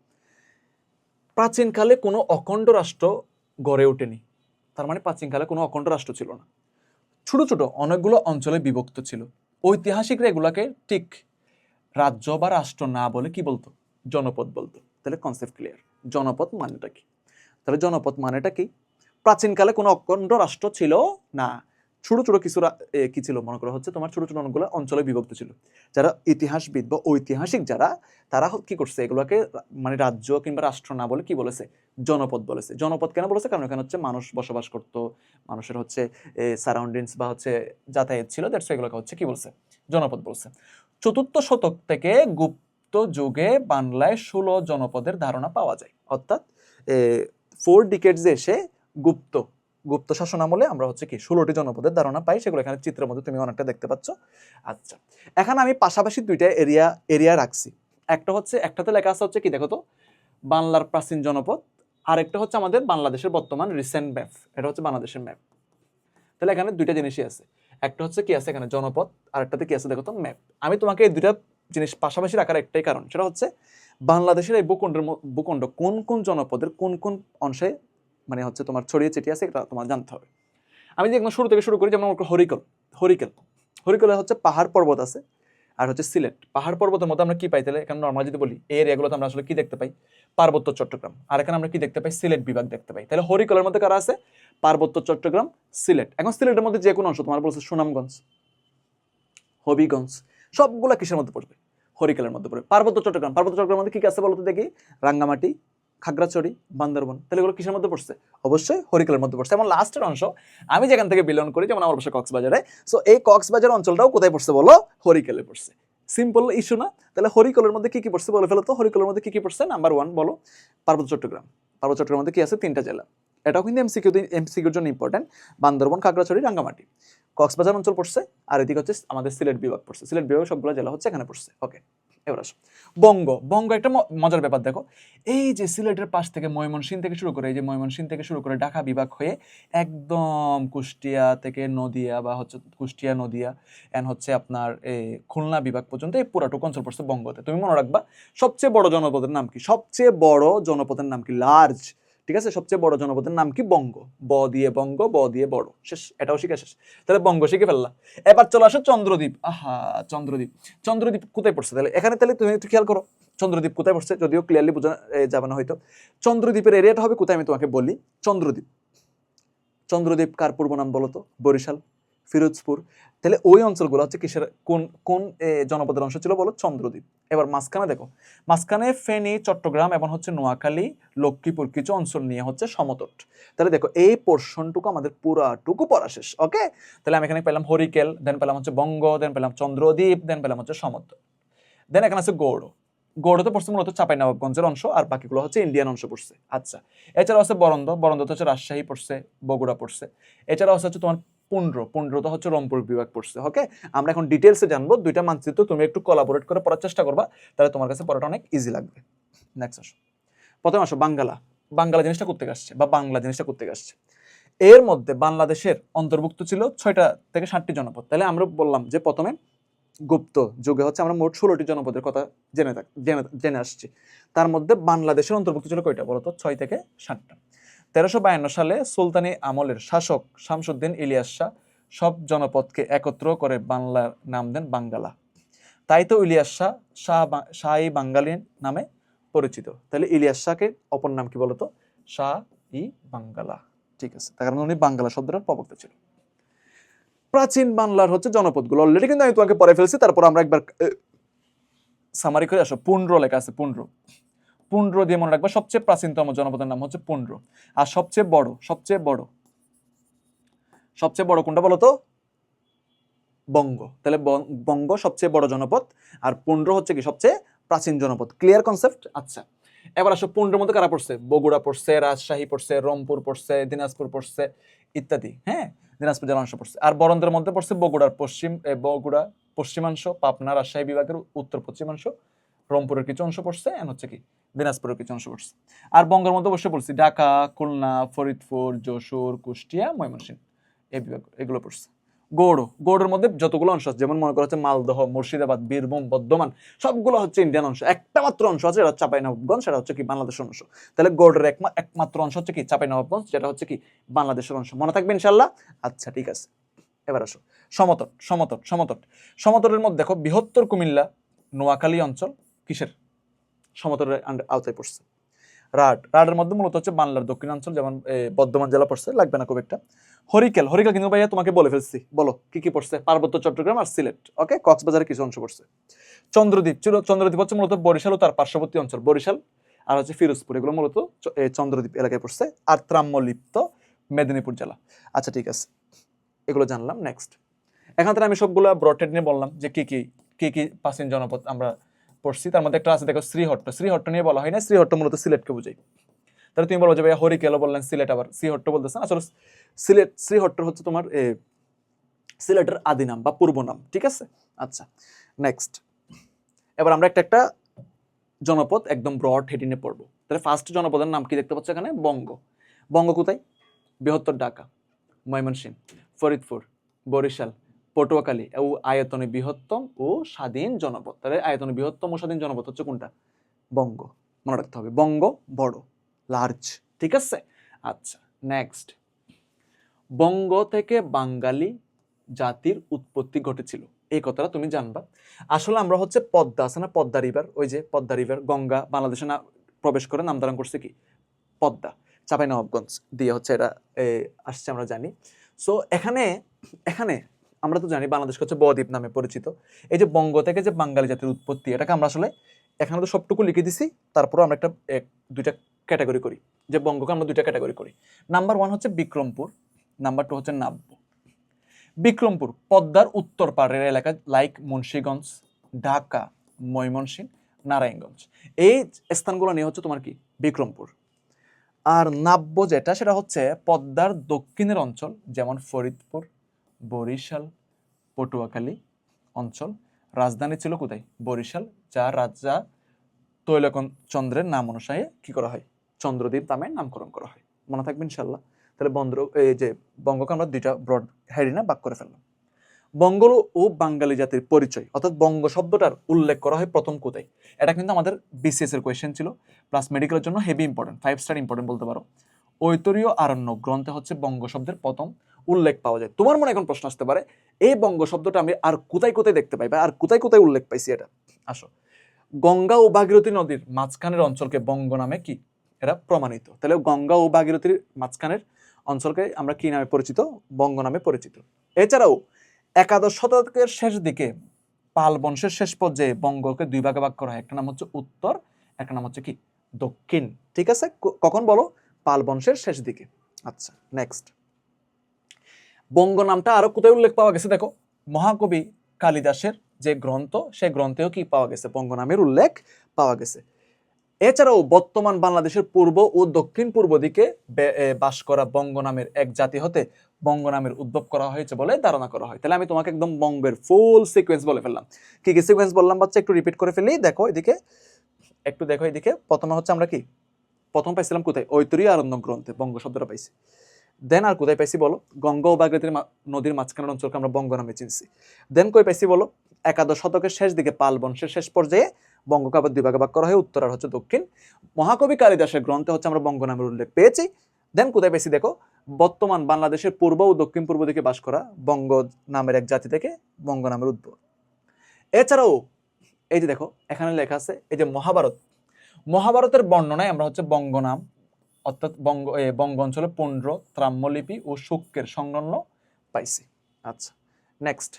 প্রাচীনকালে কোনো অখণ্ড রাষ্ট্র গড়ে ওঠেনি, তার মানে প্রাচীনকালে কোনো অখণ্ড রাষ্ট্র ছিল না। ছোট ছোট অনেকগুলো অঞ্চলে বিভক্ত ছিল। ঐতিহাসিকরা এগুলাকে ঠিক রাজ্য বা রাষ্ট্র না বলে কি বলতো? জনপদ বলতো। তাহলে কনসেপ্ট ক্লিয়ার। জনপদ মানেটা কি? তাহলে জনপদ মানেটা কি? প্রাচীনকালে কোনো অখণ্ড রাষ্ট্র ছিল না, ছোট ছোট কিছু কি ছিল মনে করা হচ্ছে তোমার ছোট ছোট অনেকগুলো অঞ্চলে বিভক্ত ছিল। যারা ইতিহাসবিদ বা ঐতিহাসিক যারা, তারা কি করছে? এগুলোকে মানে রাজ্য কিংবা রাষ্ট্র না বলে কি বলেছে? জনপদ বলেছে। জনপদ কেন বলেছে? কারণ এখানে হচ্ছে মানুষ বসবাস করতো, মানুষের হচ্ছে সারাউন্ডিংস বা হচ্ছে যাতায়াত ছিল, দ্যাটস এগুলোকে হচ্ছে কি বলছে? জনপদ বলছে। 4th শতক থেকে গুপ্ত যুগে বাংলায় 16 জনপদের ধারণা পাওয়া যায়। অর্থাৎ 4 ডিকেডসে এসে গুপ্ত শাসন আমলে আমরা হচ্ছে কি 16টি জনপদের ধারণা পাই, সেগুলো এখানে চিত্রের মধ্যে তুমি অনেকটা দেখতে পাচ্ছ। আচ্ছা, এখানে আমি পাশাপাশি 2টা এরিয়া রাখছি। একটা হচ্ছে, একটাতে লেখা আছে হচ্ছে কি দেখো তো, বাংলার প্রাচীন জনপদ, আর একটা হচ্ছে আমাদের বাংলাদেশের বর্তমান রিসেন্ট ম্যাপ, এটা হচ্ছে বাংলাদেশের ম্যাপ। তাহলে এখানে 2টা জিনিসই আছে, একটা হচ্ছে কি আছে এখানে জনপদ, আর একটাতে কি আছে দেখো তো, ম্যাপ। আমি তোমাকে এই 2টা জিনিস পাশাপাশি রাখার একটাই কারণ, সেটা হচ্ছে বাংলাদেশের এই ভূখণ্ড কোন কোন জনপদের কোন কোন অংশে মানে হচ্ছে তোমার ছড়িয়ে ছিটিয়ে আছে, এটা তোমার জানতে হবে। আমি যে একদম শুরু থেকে শুরু করি, যেমন হরিকলে হচ্ছে পাহাড় পর্বত আছে, আর হচ্ছে সিলেট। পাহাড় পর্বতের মধ্যে আমরা কি পাই? তাহলে এখানে নর্মাল যদি বলি এই এরিয়াগুলোতে আমরা আসলে কি দেখতে পাই? পার্বত্য চট্টগ্রাম। আর এখানে আমরা কি দেখতে পাই? সিলেট বিভাগ দেখতে পাই। তাহলে হরিকলের মধ্যে কারা আছে? পার্বত্য চট্টগ্রাম, সিলেট। এখন সিলেটের মধ্যে যে কোনো অংশ, তোমার বলছে সুনামগঞ্জ, হবিগঞ্জ, সবগুলা কিসের মধ্যে পড়বে? হরিকেলের মধ্যে পড়বে। পার্বত্য চট্টগ্রাম মধ্যে কি কি আছে বলতো দেখি? রাঙ্গামাটি, খাগড়াছড়ি, বান্দরবন। তাহলে এগুলো কিসের মধ্যে পড়ছে? অবশ্যই হরিকেলের মধ্যে পড়ছে। এবং লাস্টের অংশ আমি যেখান থেকে বিলং করি, যেমন আমার বাসা কক্সবাজারে, সো এই কক্সবাজার অঞ্চলটাও কোথায় পড়ছে বলো? হরিকেলে পড়ছে। সিম্পল ইস্যু না? তাহলে হরিকেলের মধ্যে কি কি পড়ছে বলে ফেলো তো। হরিকেলের মধ্যে কি কি পড়ছে? নাম্বার 1 বলো। পার্বত্য চট্টগ্রাম মধ্যে কি আছে? 3টা জেলা। এটাও কিন্তু এমসিকিউর জন্য ইম্পর্টেন্ট। বান্দরবন, খাগড়াছড়ি, রাঙ্গামাটি। কক্সবাজার অঞ্চল পড়ছে, আর এদিকে হচ্ছে আমাদের সিলেট বিভাগ পড়ছে। সিলেট বিভাগের সবগুলো জেলা হচ্ছে এখানে পড়ছে। ওকে, এবার আসো বঙ্গ। বঙ্গ একটা মজার ব্যাপার দেখো, এই যে সিলেটের পাশ থেকে ময়মনসিংহ থেকে শুরু করে, এই যে ময়মনসিংহ থেকে শুরু করে ঢাকা বিভাগ হয়ে একদম কুষ্টিয়া থেকে নদিয়া বা হচ্ছে কুষ্টিয়া নদিয়া এন্ড হচ্ছে আপনার খুলনা বিভাগ পর্যন্ত এই পুরাটুকু অঞ্চল পড়ছে বঙ্গতে। তুমি মনে রাখবা সবচেয়ে বড় জনপদের নাম কি, সবচেয়ে বড় জনপদের নাম কি, লার্জ, ঠিক আছে, সবচেয়ে বড় জনপদের নাম কি, বঙ্গ। ব দিয়ে বঙ্গ, ব দিয়ে বড়, শেষ, এটাও শিখে শেষ। তাহলে বঙ্গ শিখে ফেললা। এবার চলে আসো চন্দ্রদ্বীপ। আহা, চন্দ্রদ্বীপ। চন্দ্রদ্বীপ কোথায় পড়ছে তাহলে এখানে, তাহলে তুমি একটু খেয়াল করো চন্দ্রদ্বীপ কোথায় পড়ছে, যদিও ক্লিয়ারলি বোঝা যাবে না হয়তো। চন্দ্রদ্বীপের এরিয়াটা হবে কোথায় আমি তোমাকে বলি। চন্দ্রদ্বীপ, চন্দ্রদ্বীপ কার পূর্ব নাম বলো তো? বরিশাল, ফিরোজপুর। তাহলে ওই অঞ্চলগুলো হচ্ছে কিসের, কোন কোন জনপদের অংশ ছিল বলো? চন্দ্রদ্বীপ। এবার মাঝখানে দেখো, মাঝখানে ফেনী, চট্টগ্রাম এবং হচ্ছে নোয়াখালী, লক্ষ্মীপুর কিছু অঞ্চল নিয়ে হচ্ছে সমতট। তাহলে দেখো এই পোর্শনটুকু আমাদের পুরাটুকু পড়া শেষ। ওকে, তাহলে আমি এখানে পেলাম হরিকেল, দেন পেলাম হচ্ছে বঙ্গ, দেন পেলাম চন্দ্রদ্বীপ, দেন পেলাম হচ্ছে সমতট। দেন এখানে আছে গৌড়। গৌড়তে পড়ছে মূলত চাঁপাইনবাবগঞ্জের অংশ, আর বাকিগুলো হচ্ছে ইন্ডিয়ান অংশ পড়ছে। আচ্ছা, এছাড়া আছে বরন্দ। বরন্দ তো হচ্ছে রাজশাহী পড়ছে, বগুড়া পড়ছে। এছাড়া হচ্ছে তোমার পুন্ড্র। পুন্ড্র তো হচ্ছে রংপুর বিভাগ পড়ছে। ওকে, আমরা এখন ডিটেলসে জানবো দুইটা মানচিত্র, তুমি একটু কোলাবোরেট করে পড়ার চেষ্টা করবা, তাহলে তোমার কাছে পড়াটা অনেক ইজি লাগবে। নেক্সট আসো, প্রথমে আসো বাঙ্গালা। বাঙ্গালা জিনিসটা করতে আসছে, বা বাংলা জিনিসটা করতে আসছে। এর মধ্যে বাংলাদেশের অন্তর্ভুক্ত ছিল 6টা থেকে 7টি জনপদ। তাহলে আমরা বললাম যে প্রথমে গুপ্ত যুগে হচ্ছে আমরা মোট 16টি জনপদের কথা জেনে আসছি। তার মধ্যে বাংলাদেশের অন্তর্ভুক্ত ছিল কয়টা বলতো? 6 থেকে 7টা। 1352 সালে সুলতানি আমলের শাসক শামসুদ্দিন ইলিয়াস শাহ সব জনপদকে একত্র করে বাংলার নাম দেন বাঙ্গালা। তাই তো ইলিয়াস শাহ শাহ-ই বাঙ্গালী নামে পরিচিত। তাহলে ইলিয়াস শাহকে অপর নাম কি বলতো? শাহ-ই বাঙ্গালা। ঠিক আছে, তার কারণ উনি বাঙ্গালা শব্দটার প্রবক্তা ছিল। প্রাচীন বাংলার হচ্ছে জনপদগুলো অলরেডি কিন্তু আমি তোমাকে পড়ে ফেলছি, তারপর আমরা একবার সামারি করে আসো। পুন্ড্র লেখা আছে, পুন্ড্র। পুন্ড্র দিয়ে মনে রাখবা সবচেয়ে প্রাচীনতম জনপদের নাম হচ্ছে পুন্ড্র। আর সবচেয়ে বড়, সবচেয়ে বড় কোনটা বলতো? বঙ্গ। তাহলে বঙ্গ সবচেয়ে বড় জনপদ, আর পুন্ড্র হচ্ছে কি সবচেয়ে প্রাচীন জনপদ। Clear concept? আচ্ছা, এবার আসো পুন্ড্রের মধ্যে কারা পড়ছে? বগুড়া পড়ছে, রাজশাহী পড়ছে, রংপুর পড়ছে, দিনাজপুর পড়ছে ইত্যাদি। হ্যাঁ, দিনাজপুর জেলা অংশ পড়ছে। আর বরেন্দ্রের মধ্যে পড়ছে বগুড়ার বগুড়া পশ্চিমাংশ, পাবনা রাজশাহী বিভাগের উত্তর পশ্চিমাংশ, রংপুরের কিছু অংশ পড়ছে, এন্ড হচ্ছে কি দিনাজপুরের কিছু অংশ পড়ছে। আর বঙ্গের মধ্যে বসে পড়ছি ঢাকা, খুলনা, ফরিদপুর, যশোর, কুষ্টিয়া, ময়মনসিংহ, এই বিভাগ এগুলো পড়ছে। গৌড়, গৌড়ের মধ্যে যতগুলো অংশ আছে, যেমন মনে করা হচ্ছে মালদহ, মুর্শিদাবাদ, বীরভূম, বর্ধমান, সবগুলো হচ্ছে ইন্ডিয়ান অংশ। একটা মাত্র অংশ আছে, সেটা চাঁপাইনবাবগঞ্জ, সেটা হচ্ছে কি বাংলাদেশের অংশ। তাহলে গৌড়ের একমাত্র অংশ হচ্ছে কি চাঁপাইনবাবগঞ্জ, যেটা হচ্ছে কি বাংলাদেশের অংশ। মনে থাকবে ইনশাল্লাহ? আচ্ছা, ঠিক আছে। এবার আসো সমতট। সমতটের মধ্যে দেখো বৃহত্তর কুমিল্লা, নোয়াখালী অঞ্চল কিসের সমতটের আওতায় পড়ছে? রাডের মধ্যে মূলত হচ্ছে বাংলার দক্ষিণাঞ্চল, যেমন বর্ধমান জেলা পড়ছে, লাগবে না খুব একটা। হরিকেল কিন্তু ভাইয়া তোমাকে বলে ফেলছি, বলো কি কি পড়ছে? পার্বত্য চট্টগ্রাম আর সিলেট। ওকে, কক্সবাজারের কিছু অংশ পড়ছে। চন্দ্রদ্বীপ হচ্ছে মূলত বরিশাল ও তার পার্শ্ববর্তী অঞ্চল, বরিশাল আর হচ্ছে ফিরোজপুর, এগুলো মূলত চন্দ্রদ্বীপ এলাকায় পড়ছে। আর ত্রাম্যলিপ্ত মেদিনীপুর জেলা। আচ্ছা, ঠিক আছে, এগুলো জানলাম। নেক্সট, এখান থেকে আমি সবগুলো ব্রডহেড নিয়ে বললাম যে কি কি প্রাচীন জনপদ আমরা পড়ছি। তার মধ্যে একটা আছে দেখো শ্রীহট্ট নিয়ে বলা হয় না, শ্রীহট্ট মূলত সিলেটকে বোঝাই। তাহলে তুমি বলো যে ভাইয়া হরিকেলও বললেন সিলেট, আবার শ্রীহট্ট বলতেছেন। আসলে শ্রীহট্ট হচ্ছে তোমার সিলেটের আদি নাম বা পূর্ব নাম। ঠিক আছে, আচ্ছা নেক্সট। এবার আমরা একটা জনপদ একদম ব্রড হেডিনে পড়বো। তাহলে ফার্স্ট জনপদের নাম কি দেখতে পাচ্ছ এখানে? বঙ্গ। বঙ্গ কোথায়? বৃহত্তর ঢাকা, ময়মনসিংহ, ফরিদপুর, বরিশাল, পটুয়াখালী ও আয়তনে বৃহত্তম ও স্বাধীন জনপদ। তাহলে আয়তনে বৃহত্তম ও স্বাধীন জনপদ হচ্ছে কোনটা? বঙ্গ। মনে রাখতে হবে, বঙ্গ বড়, লার্জ। ঠিক আছে, আচ্ছা নেক্সট। বঙ্গ থেকে বাঙালি জাতির উৎপত্তি ঘটেছিল, এই কথাটা তুমি জানবা। আসলে আমরা হচ্ছে পদ্মা আছে না, পদ্মা রিভার, ওই যে পদ্মা রিভার, গঙ্গা বাংলাদেশে না প্রবেশ করে নাম ধারণ করছে কি পদ্মা, চাঁপাইনবাবগঞ্জ দিয়ে হচ্ছে এটা আসছে, আমরা জানি। সো এখানে আমরা তো জানি বাংলাদেশ হচ্ছে বদ্বীপ নামে পরিচিত। এই যে বঙ্গ থেকে যে বাঙালি জাতির উৎপত্তি, এটাকে আমরা আসলে এখানে তো সবটুকু লিখে দিছি, তারপরও আমরা দুইটা ক্যাটাগরি করি, যে বঙ্গকে আমরা দুইটা ক্যাটাগরি করি। নাম্বার 1 হচ্ছে বিক্রমপুর, নাম্বার 2 হচ্ছে নাব্য। বিক্রমপুর পদ্মার উত্তর পাড়ের এলাকা, লাইক মুন্সিগঞ্জ, ঢাকা, ময়মনসিংহ, নারায়ণগঞ্জ, এই স্থানগুলো নিয়ে হচ্ছে তোমার কি বিক্রমপুর। আর নাব্য যেটা, সেটা হচ্ছে পদ্মার দক্ষিণের অঞ্চল, যেমন ফরিদপুর, বরিশাল, পটুয়াখালী অঞ্চল। রাজধানী ছিল কোথায়? বরিশাল, যা রাজা তৈলকন চন্দ্রের নাম অনুসারে কি করা হয়, চন্দ্রদ্বীপ নামে নামকরণ করা হয়। মনে থাকবে ইনশাল্লাহ। তাহলে এই যে বঙ্গকে আমরা দুইটা ব্রড হেডিনে ভাগ করে ফেললাম। বঙ্গ ও বাঙালি জাতির পরিচয় অর্থাৎ বঙ্গ শব্দটার উল্লেখ করা হয় প্রথম কোথায়? এটা কিন্তু আমাদের বিসিএস এর কোয়েশ্চেন ছিল, প্লাস মেডিকেলের জন্য হেভি ইম্পর্টেন্ট, 5 স্টার ইম্পর্টেন্ট বলতে পারো। ঐতরীয় আরণ্য গ্রন্থে হচ্ছে বঙ্গ শব্দের প্রথম উল্লেখ পাওয়া যায়। তোমার মনে এখন প্রশ্ন আসতে পারে, এই বঙ্গ শব্দটা আমি আর কোথায় কোথায় দেখতে পাই বা আর কোথায় কোথায় উল্লেখ পাইছি? এটা আসো, গঙ্গা ও ভাগীরথী নদীর মাঝখানের অঞ্চলকে বঙ্গ নামে কি এরা প্রমাণিত। তাহলে গঙ্গা ও ভাগীরথীর মাঝখানের অঞ্চলকে আমরা কি নামে পরিচিত? বঙ্গ নামে পরিচিত। এছাড়াও একাদশ শতকের শেষ দিকে পাল বংশের শেষ পর্যায়ে বঙ্গকে দুই ভাগে ভাগ করা হয়, একটা নাম হচ্ছে উত্তর, একটা নাম হচ্ছে কি দক্ষিণ। ঠিক আছে, কখন বলো? পাল বংশের শেষ দিকে। আচ্ছা, নেক্সট, বঙ্গ নামটা আরো কোথায় উল্লেখ পাওয়া গেছে? দেখো, মহাকবি কালিদাসের যে গ্রন্থ, সেই গ্রন্থেও কি পাওয়া গেছে? বঙ্গ নামের উল্লেখ পাওয়া গেছে। এছাড়াও বর্তমান বাংলাদেশের পূর্ব ও দক্ষিণ পূর্ব দিকে বাস করা বঙ্গ নামের এক জাতি হতে বঙ্গ নামের উদ্ভব করা হয়েছে বলে ধারণা করা হয়। তাহলে আমি তোমাকে একদম বঙ্গের ফুল সিকোয়েন্স বলে ফেললাম। কি কি সিকোয়েন্স বললাম বাচ্চা? একটু রিপিট করে ফেলি। দেখো এদিকে, একটু দেখো এদিকে। প্রথমে হচ্ছে আমরা কি প্রথম পাইছিলাম কোথায়? ঐতরীয় আরণ্য গ্রন্থে বঙ্গ শব্দটা পাইছি। দেন আর কোথায় পাইছি বলো? গঙ্গা ও ভাগীরথী নদীর মাঝখানের অঞ্চলকে আমরা বঙ্গ নামে চিনছি। দেন কই পাইছি বলো? একাদশ শতকের শেষ দিকে পাল বংশের শেষ পর্যায়ে বঙ্গকে আবার দুই ভাগে ভাগ করা হয়, উত্তর আর হচ্ছে দক্ষিণ। মহাকবি কালিদাসের গ্রন্থে হচ্ছে আমরা বঙ্গ নামের উল্লেখ পেয়েছি। দেন কোথায় পেয়েছি দেখো? বর্তমান বাংলাদেশের পূর্ব ও দক্ষিণ পূর্ব দিকে বাস করা বঙ্গ নামের এক জাতি থেকে বঙ্গ নামের উদ্ভব। এছাড়াও এই যে দেখো এখানে লেখা আছে, এই যে মহাভারতের বর্ণনায় আমরা হচ্ছে বঙ্গ নাম অর্থাৎ বঙ্গ অঞ্চলে পুন্ড্র, ত্রাম্যলিপি ও শুক্রের সংলগ্ন পাইছি। আচ্ছা, নেক্সট,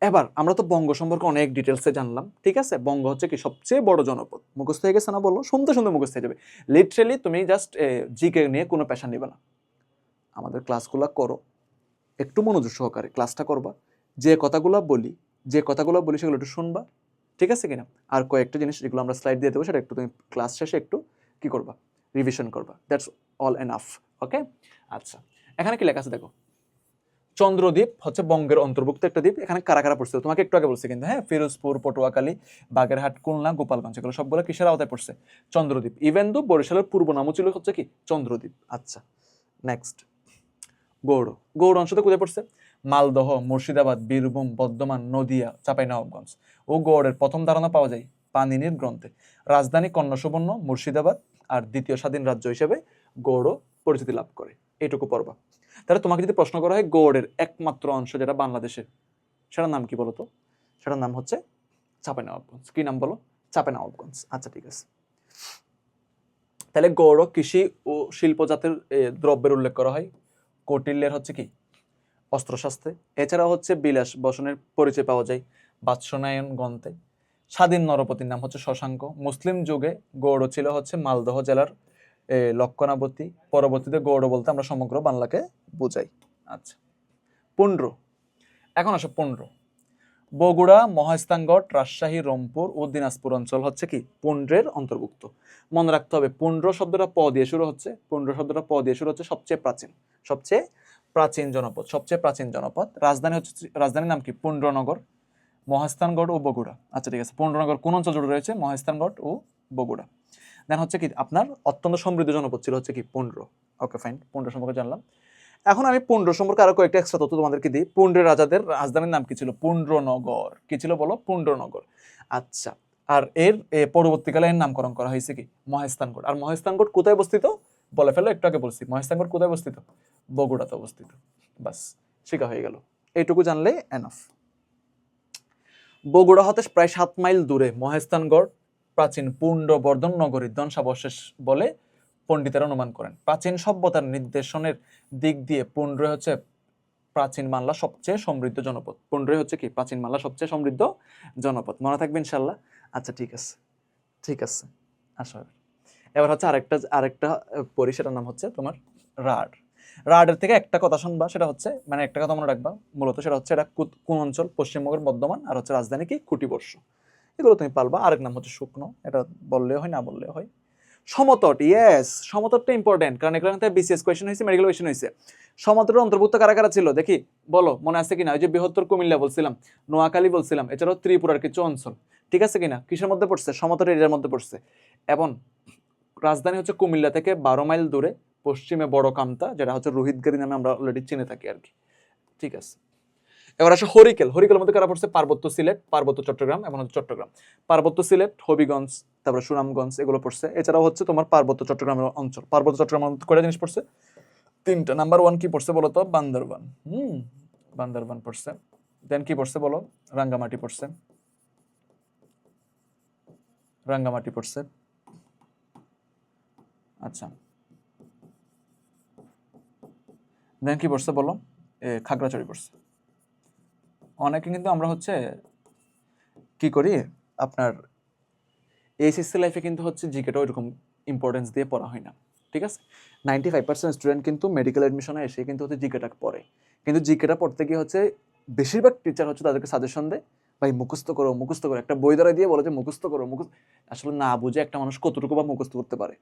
এবার আমরা তো বঙ্গ সম্পর্কে অনেক ডিটেলসে জানলাম। ঠিক আছে, বঙ্গ হচ্ছে কি সবচেয়ে বড় জনপদ। মুখস্থ হয়ে গেছে না? বলো, শুনতে শুনতে মুখস্থ হয়ে যাবে। লিটারেলি তুমি জাস্ট জিকে নিয়ে কোনো পেশা নিবে না, আমাদের ক্লাসগুলো করো, একটু মনোযোগ সহকারে ক্লাসটা করবা। যে কথাগুলো বলি সেগুলো একটু শুনবা। ঠিক আছে কিনা? আর কয়েকটা জিনিস যেগুলো আমরা স্লাইড দিয়ে দেবো, সেটা একটু তুমি ক্লাস শেষে একটু কি করবা? রিভিশন করবা। That's all enough. ওকে, আচ্ছা, এখানে কি লেখা আছে দেখো, চন্দ্রদ্বীপ হচ্ছে বঙ্গের অন্তর্ভুক্ত একটা দ্বীপ। এখানে কারা কারা পড়ছে তোমাকে একটু আগে বলছে কিন্তু, হ্যাঁ, ফিরোজপুর, পটুয়াখালী, বাগেরহাট, খুলনা, গোপালগঞ্জ, এগুলো সবগুলো কিসের আওতায় পড়ছে? চন্দ্রদ্বীপ। ইভেন তো বরিশালের পূর্ব নামও ছিল হচ্ছে কি চন্দ্রদ্বীপ। আচ্ছা, নেক্সট, গৌড় অংশতে কোথায় পড়ছে? মালদহ, মুর্শিদাবাদ, বীরভূম, বর্ধমান, নদিয়া, চাঁপাইনবাবগঞ্জ ও গৌড়ের প্রথম ধারণা পাওয়া যায় পানিনির গ্রন্থে। রাজধানী কর্ণসুবর্ণ, মুর্শিদাবাদ, আর দ্বিতীয় স্বাধীন রাজ্য হিসেবে গৌড় পরিচিতি লাভ করে। এইটুকু পড়বা। তাহলে তোমাকে যদি প্রশ্ন করা হয় গৌড়ের একমাত্র অংশ যেটা বাংলাদেশের, সেটার নাম কি বলতো? সেটার নাম হচ্ছে চাঁপাইনবাবগঞ্জ। কি নাম বলো? চাঁপাইনবাবগঞ্জ। আচ্ছা, ঠিক আছে। তাহলে গৌড় কৃষি ও শিল্প জাতের দ্রব্যের উল্লেখ করা হয়। কৌটিল্যের হচ্ছে কি অস্ত্রশাস্ত্রে। এছাড়াও হচ্ছে বিলাস বসনের পরিচয় পাওয়া যায় বাৎসনায়ন গ্রন্থে। স্বাধীন নরপতির নাম হচ্ছে শশাঙ্ক। মুসলিম যুগে গৌড় ছিল হচ্ছে মালদহ জেলার লক্ষণাবতী। পরবর্তীতে গৌড় বলতে আমরা সমগ্র বাংলাকে বোঝাই। আচ্ছা, পুন্ড্র। এখন আসো পুন্ড্র। বগুড়া, মহাস্থানগড়, রাজশাহী, রংপুর ও দিনাজপুর অঞ্চল হচ্ছে কি পুন্ড্রের অন্তর্ভুক্ত। মনে রাখতে হবে পুন্ড্র শব্দটা প দিয়ে শুরু হচ্ছে। পুন্ড্র শব্দটা প দিয়ে শুরু হচ্ছে। সবচেয়ে প্রাচীন জনপদ। রাজধানীর নাম কি? পুন্ড্রনগর, মহাস্থানগড় ও বগুড়া। আচ্ছা, ঠিক আছে। পুন্ড্রনগর কোন অঞ্চল জুড়ে রয়েছে? মহাস্থানগড় ও বগুড়া। দেন হচ্ছে কি আপনার অত্যন্ত সমৃদ্ধ জনপদ ছিল হচ্ছে কি পুন্ড্র। ওকে, ফাইন, পুন্ড্র সম্পর্কে জানলাম। এখন আমি পুন্ড্র সম্পর্কে আরো কয়েকটা এক্সট্রা তথ্য তোমাদেরকে দিই। পুন্ড্রের রাজাদের রাজধানীর নাম কি ছিল? পুন্ড্রনগর। কি ছিল বলো? পুন্ড্রনগর। আচ্ছা, আর এর পরবর্তীকালে এর নামকরণ করা হয়েছে কি মহাস্থানগড়। আর মহাস্থানগড় কোথায় অবস্থিত বলে ফেলো, একটু আগে বলছি। মহাস্থানগড় কোথায় অবস্থিত? বগুড়াতে অবস্থিত। বাস, শিখা হয়ে গেল। এইটুকু জানলে এনাফ। বগুড়া হতে প্রায় 7 মাইল দূরে মহাস্থানগড় প্রাচীন পুণ্ড্রবর্ধন নগরীর ধ্বংসাবশেষ বলে পণ্ডিতেরা অনুমান করেন। প্রাচীন সভ্যতার নির্দেশনের দিক দিয়ে পুন্ড্র হচ্ছে প্রাচীন বাংলা সবচেয়ে সমৃদ্ধ জনপদ। পুন্ড্রই হচ্ছে কি প্রাচীন বাংলা সবচেয়ে সমৃদ্ধ জনপদ। মনে থাকবে ইনশাল্লাহ। আচ্ছা, ঠিক আছে। আসো, এবার হচ্ছে আরেকটা পড়ি, সেটার নাম হচ্ছে তোমার রাঢ়ের থেকে একটা কথা শুনবা, সেটা হচ্ছে মানে একটা কথা মনে রাখবা মূলত, সেটা হচ্ছে এটা কোন অঞ্চল? পশ্চিমবঙ্গের বর্ধমান। আর হচ্ছে রাজধানী কি? কুটিবর্ষ। এগুলো তুমি পারবা। আরেক নাম হচ্ছে শুকনো, এটা বললেও হয় না বললেও হয়। সমতট, ইয়েস, সমতটটা ইম্পর্টেন্ট, কারণ এখান থেকে বিসিএস কোয়েশ্চেন হয়েছে, মেডিকেল কোয়েশ্চেন হয়েছে। সমতটের অন্তর্ভুক্ত কারা কারা ছিল দেখি, বলো মনে আছে কিনা? ওই যে বৃহত্তর কুমিল্লা বলছিলাম, নোয়াখালী বলছিলাম, এছাড়াও ত্রিপুরার কিছু অঞ্চল, ঠিক আছে কিনা? কিসের মধ্যে পড়ছে? সমতট এরিয়ার মধ্যে পড়ছে। এবং রাজধানী হচ্ছে কুমিল্লা থেকে 12 মাইল দূরে পশ্চিমে বড় কামতা, যেটা হচ্ছে রোহিতগাড়ি নামে আমরা অলরেডি চিনে থাকি আর কি, ঠিক আছে। এবার আসে হরিকেল। হরিকেলের মধ্যে কারা পড়ছে? পার্বত্য সিলেট, পার্বত্য চট্টগ্রাম এবং হচ্ছে চট্টগ্রাম। পার্বত্য সিলেট, হবিগঞ্জ, তারপরে সুনামগঞ্জ এগুলো পড়ছে। এছাড়াও হচ্ছে তোমার পার্বত্য চট্টগ্রামের অঞ্চল। পার্বত্য চট্টগ্রামের কয়টা জিনিস পড়ছে? 3টা। নাম্বার 1 কি পড়ছে বলো তো? বান্দরবান। বান্দরবান পড়ছে। দেন কি পড়ছে বলো? রাঙ্গামাটি পড়ছে। রাঙ্গামাটি পড়ছে। আচ্ছা, দেন কি পড়ছে বলো? খাগড়াছড়ি পড়ছে। অনেকে কিন্তু আমরা হচ্ছে কি করি, আপনার এইচএসসি লাইফে কিন্তু হচ্ছে জিকেটা ওইরকম ইম্পর্টেন্স দিয়ে পড়া হয় না, ঠিক আছে। 95% স্টুডেন্ট কিন্তু মেডিকেল অ্যাডমিশনে এসে কিন্তু হচ্ছে জিকেটা পড়ে, কিন্তু জিকেটা পড়তে গিয়ে হচ্ছে বেশিরভাগ টিচার হচ্ছে তাদেরকে সাজেশন দেয়, ভাই মুখস্থ করো মুখস্থ করো, একটা বই দ্বারা দিয়ে বলে যে মুখস্থ করো মুখস্থ। আসলে না বুঝে একটা মানুষ কতটুকু বা মুখস্থ করতে পারে।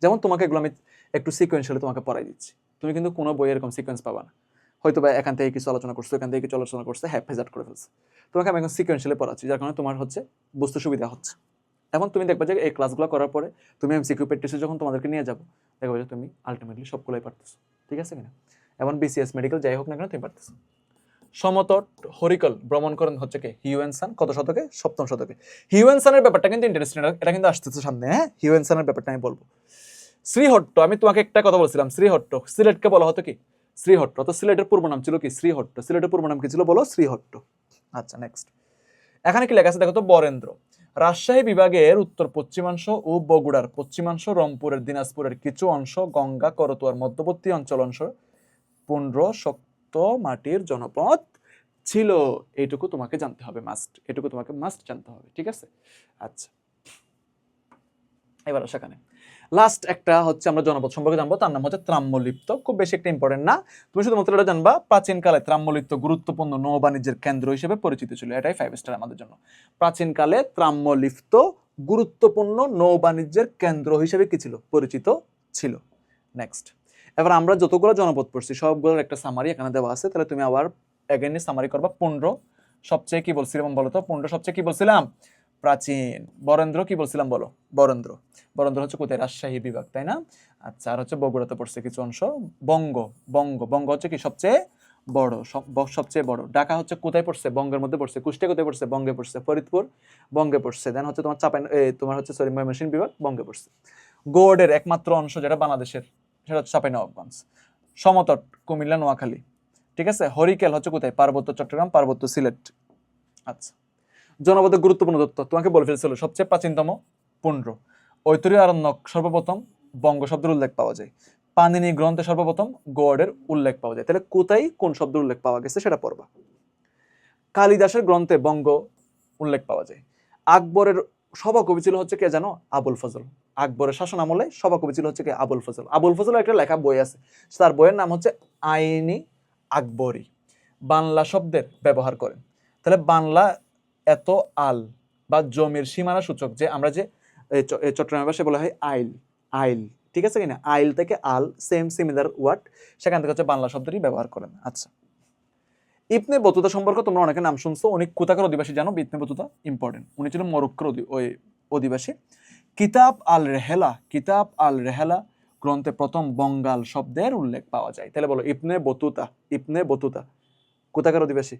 যেমন তোমাকে এগুলো আমি একটু সিকোয়েন্সিয়ালি তোমাকে পড়াই দিচ্ছি, তুমি কিন্তু কোনো বই এরকম সিকোয়েন্স পাবা না। হয়তো বা এখান থেকে কিছু আলোচনা করছো, এখান থেকে কিছু আলোচনা করছে, হ্যাফেজার্ড করে ফেলছে। তোমাকে আমি এখন সিকোয়েন্সিয়ালি পড়াচ্ছি, যার কারণে তোমার হচ্ছে বুঝতে সুবিধা হচ্ছে। এখন তুমি দেখবে যে এই ক্লাসগুলো করার পরে তুমি এমসিকিউ প্র্যাকটিসে যখন তোমাদেরকে নিয়ে যাবো, দেখবে যে তুমি আলটিমেটলি সবগুলোই পারতেছো, ঠিক আছে কিনা? এবং বিসিএস মেডিকেল যাই হোক না কেন তুমি পারতেছো। সমতট হরিকল ভ্রমণ করেন হচ্ছে কে? হিউয়েনসান। কত শতকে? 7ম শতকে। হিউয়েনসানের ব্যাপারটা কিন্তু ইন্টারেস্টিং, এটা কিন্তু আসতেছে সামনে। হ্যাঁ, হিউয়েনসানের ব্যাপারটা আমি বলবো। শ্রীহট্ট, আমি তোমাকে একটা কথা বলছিলাম, শ্রীহট্ট সিলেটকে বলা হতো কি? শ্রীহট্ট। তো সিলেটের পূর্ব নাম ছিল কি? শ্রীহট্ট। সিলেটের পূর্ব নাম কি ছিল বলো? শ্রীহট্ট। আচ্ছা, নেক্সট। এখানে কি লেখা আছে দেখো তো? বরেন্দ্র। রাজশাহী বিভাগের উত্তর পশ্চিমাংশ ও বগুড়ার পশ্চিমাংশ, রংপুরের দিনাজপুরের কিছু অংশ, গঙ্গা করতোয়ার মধ্যবর্তী অঞ্চল পুন্ড্র শক্ত মাটির জনপদ ছিল। এইটুকু তোমাকে জানতে হবে, মাস্ট। এটুকু তোমাকে মাস্ট জানতে হবে, ঠিক আছে। আচ্ছা, এবার সেখানে লাস্ট একটা হচ্ছে আমরা জনপদ সম্পর্কে জানবো, তার নাম হচ্ছে ত্রাম্যলিপ্ত। খুব বেশি একটা ইম্পর্টেন্ট না, তুমি শুধুমাত্র এটা জানবা প্রাচীনকালে ত্রাম্যলিপ্ত গুরুত্বপূর্ণ নৌ বাণিজ্যের কেন্দ্র হিসেবে পরিচিত ছিল। এটাই 5 স্টার আমাদের জন্য। প্রাচীনকালে ত্রাম্যলিপ্ত গুরুত্বপূর্ণ নৌ বাণিজ্যের কেন্দ্র হিসেবে কি ছিল? পরিচিত ছিল। নেক্সট। এবার আমরা যতগুলো জনপদ পড়ছি সবগুলোর একটা সামারি এখানে দেওয়া আছে, তাহলে তুমি আবার এগেইন সামারি করবা। পুন্ড্র সবচেয়ে কি বলছিলাম বলো তো? পুন্ড্র সবচেয়ে কি বলছিলাম? প্রাচীন। বরেন্দ্র কি বলছিলাম বলো? বরেন্দ্র। বরেন্দ্র হচ্ছে কোথায়? রাজশাহী বিভাগ, তাই না? আচ্ছা, আর হচ্ছে বগুড়াতে পড়ছে কিছু অংশ। বঙ্গ। বঙ্গ। বঙ্গ হচ্ছে কি? সবচেয়ে বড়। সবচেয়ে বড়। ঢাকা হচ্ছে কোথায় পড়ছে? বঙ্গের মধ্যে পড়ছে। কুষ্টিয়া কোথায় পড়ছে? বঙ্গে পড়ছে। ফরিদপুর বঙ্গে পড়ছে। দেন হচ্ছে তোমার তোমার হচ্ছে সরি ময়মনসিংহ বিভাগ বঙ্গে পড়ছে। গৌড়ের একমাত্র অংশ যেটা বাংলাদেশের, সেটা হচ্ছে চাঁপাইনবাবগঞ্জ। সমতট কুমিল্লা নোয়াখালী, ঠিক আছে। হরিকেল হচ্ছে কোথায়? পার্বত্য চট্টগ্রাম, পার্বত্য সিলেট। আচ্ছা, জনপদের গুরুত্বপূর্ণ তথ্য তোমাকে বলে ফেলছিল। সবচেয়ে প্রাচীনতম পুন্ড্র। ঐতরীয় আরণ্যক সর্বপ্রথম বঙ্গ শব্দের উল্লেখ পাওয়া যায়। পানিনি গ্রন্থে সর্বপ্রথম গৌড়ের উল্লেখ পাওয়া যায়। তাহলে কোথায় কোন শব্দের উল্লেখ পাওয়া গেছে সেটা পড়বা। কালিদাসের গ্রন্থে বঙ্গ উল্লেখ পাওয়া যায়। আকবরের সভাকবি ছিল হচ্ছে কে জানো? আবুল ফজল। আকবরের শাসন আমলে সভাকবি ছিল হচ্ছে কে? আবুল ফজল। আবুল ফজলের একটা লেখা বই আছে, তার বইয়ের নাম হচ্ছে আইনি আকবরী। বাংলা শব্দের ব্যবহার করেন। তাহলে বাংলা এত আল বা জমির সীমানা সূচক, যে আমরা যে চট্টগ্রামের ভাষায় বলা হয় আইল, আইল, ঠিক আছে কিনা? আইল থেকে আল, সেম সিমিলার ওয়ার্ড, সেখান থেকে হচ্ছে বাংলা শব্দটি ব্যবহার করেন। আচ্ছা, ইবনে বতুতা সম্পর্কে তোমরা অনেকে নাম শুনছো। উনি কোথাকার অধিবাসী জানো? ইবনে বতুতা ইম্পর্টেন্ট, উনি ছিলেন মরক্কোর ওই অধিবাসী। কিতাব আল রেহেলা, কিতাব আল রেহেলা গ্রন্থে প্রথম বঙ্গাল শব্দের উল্লেখ পাওয়া যায়। তাহলে বলো ইবনে বতুতা, ইবনে বতুতা কোথাকার অধিবাসী?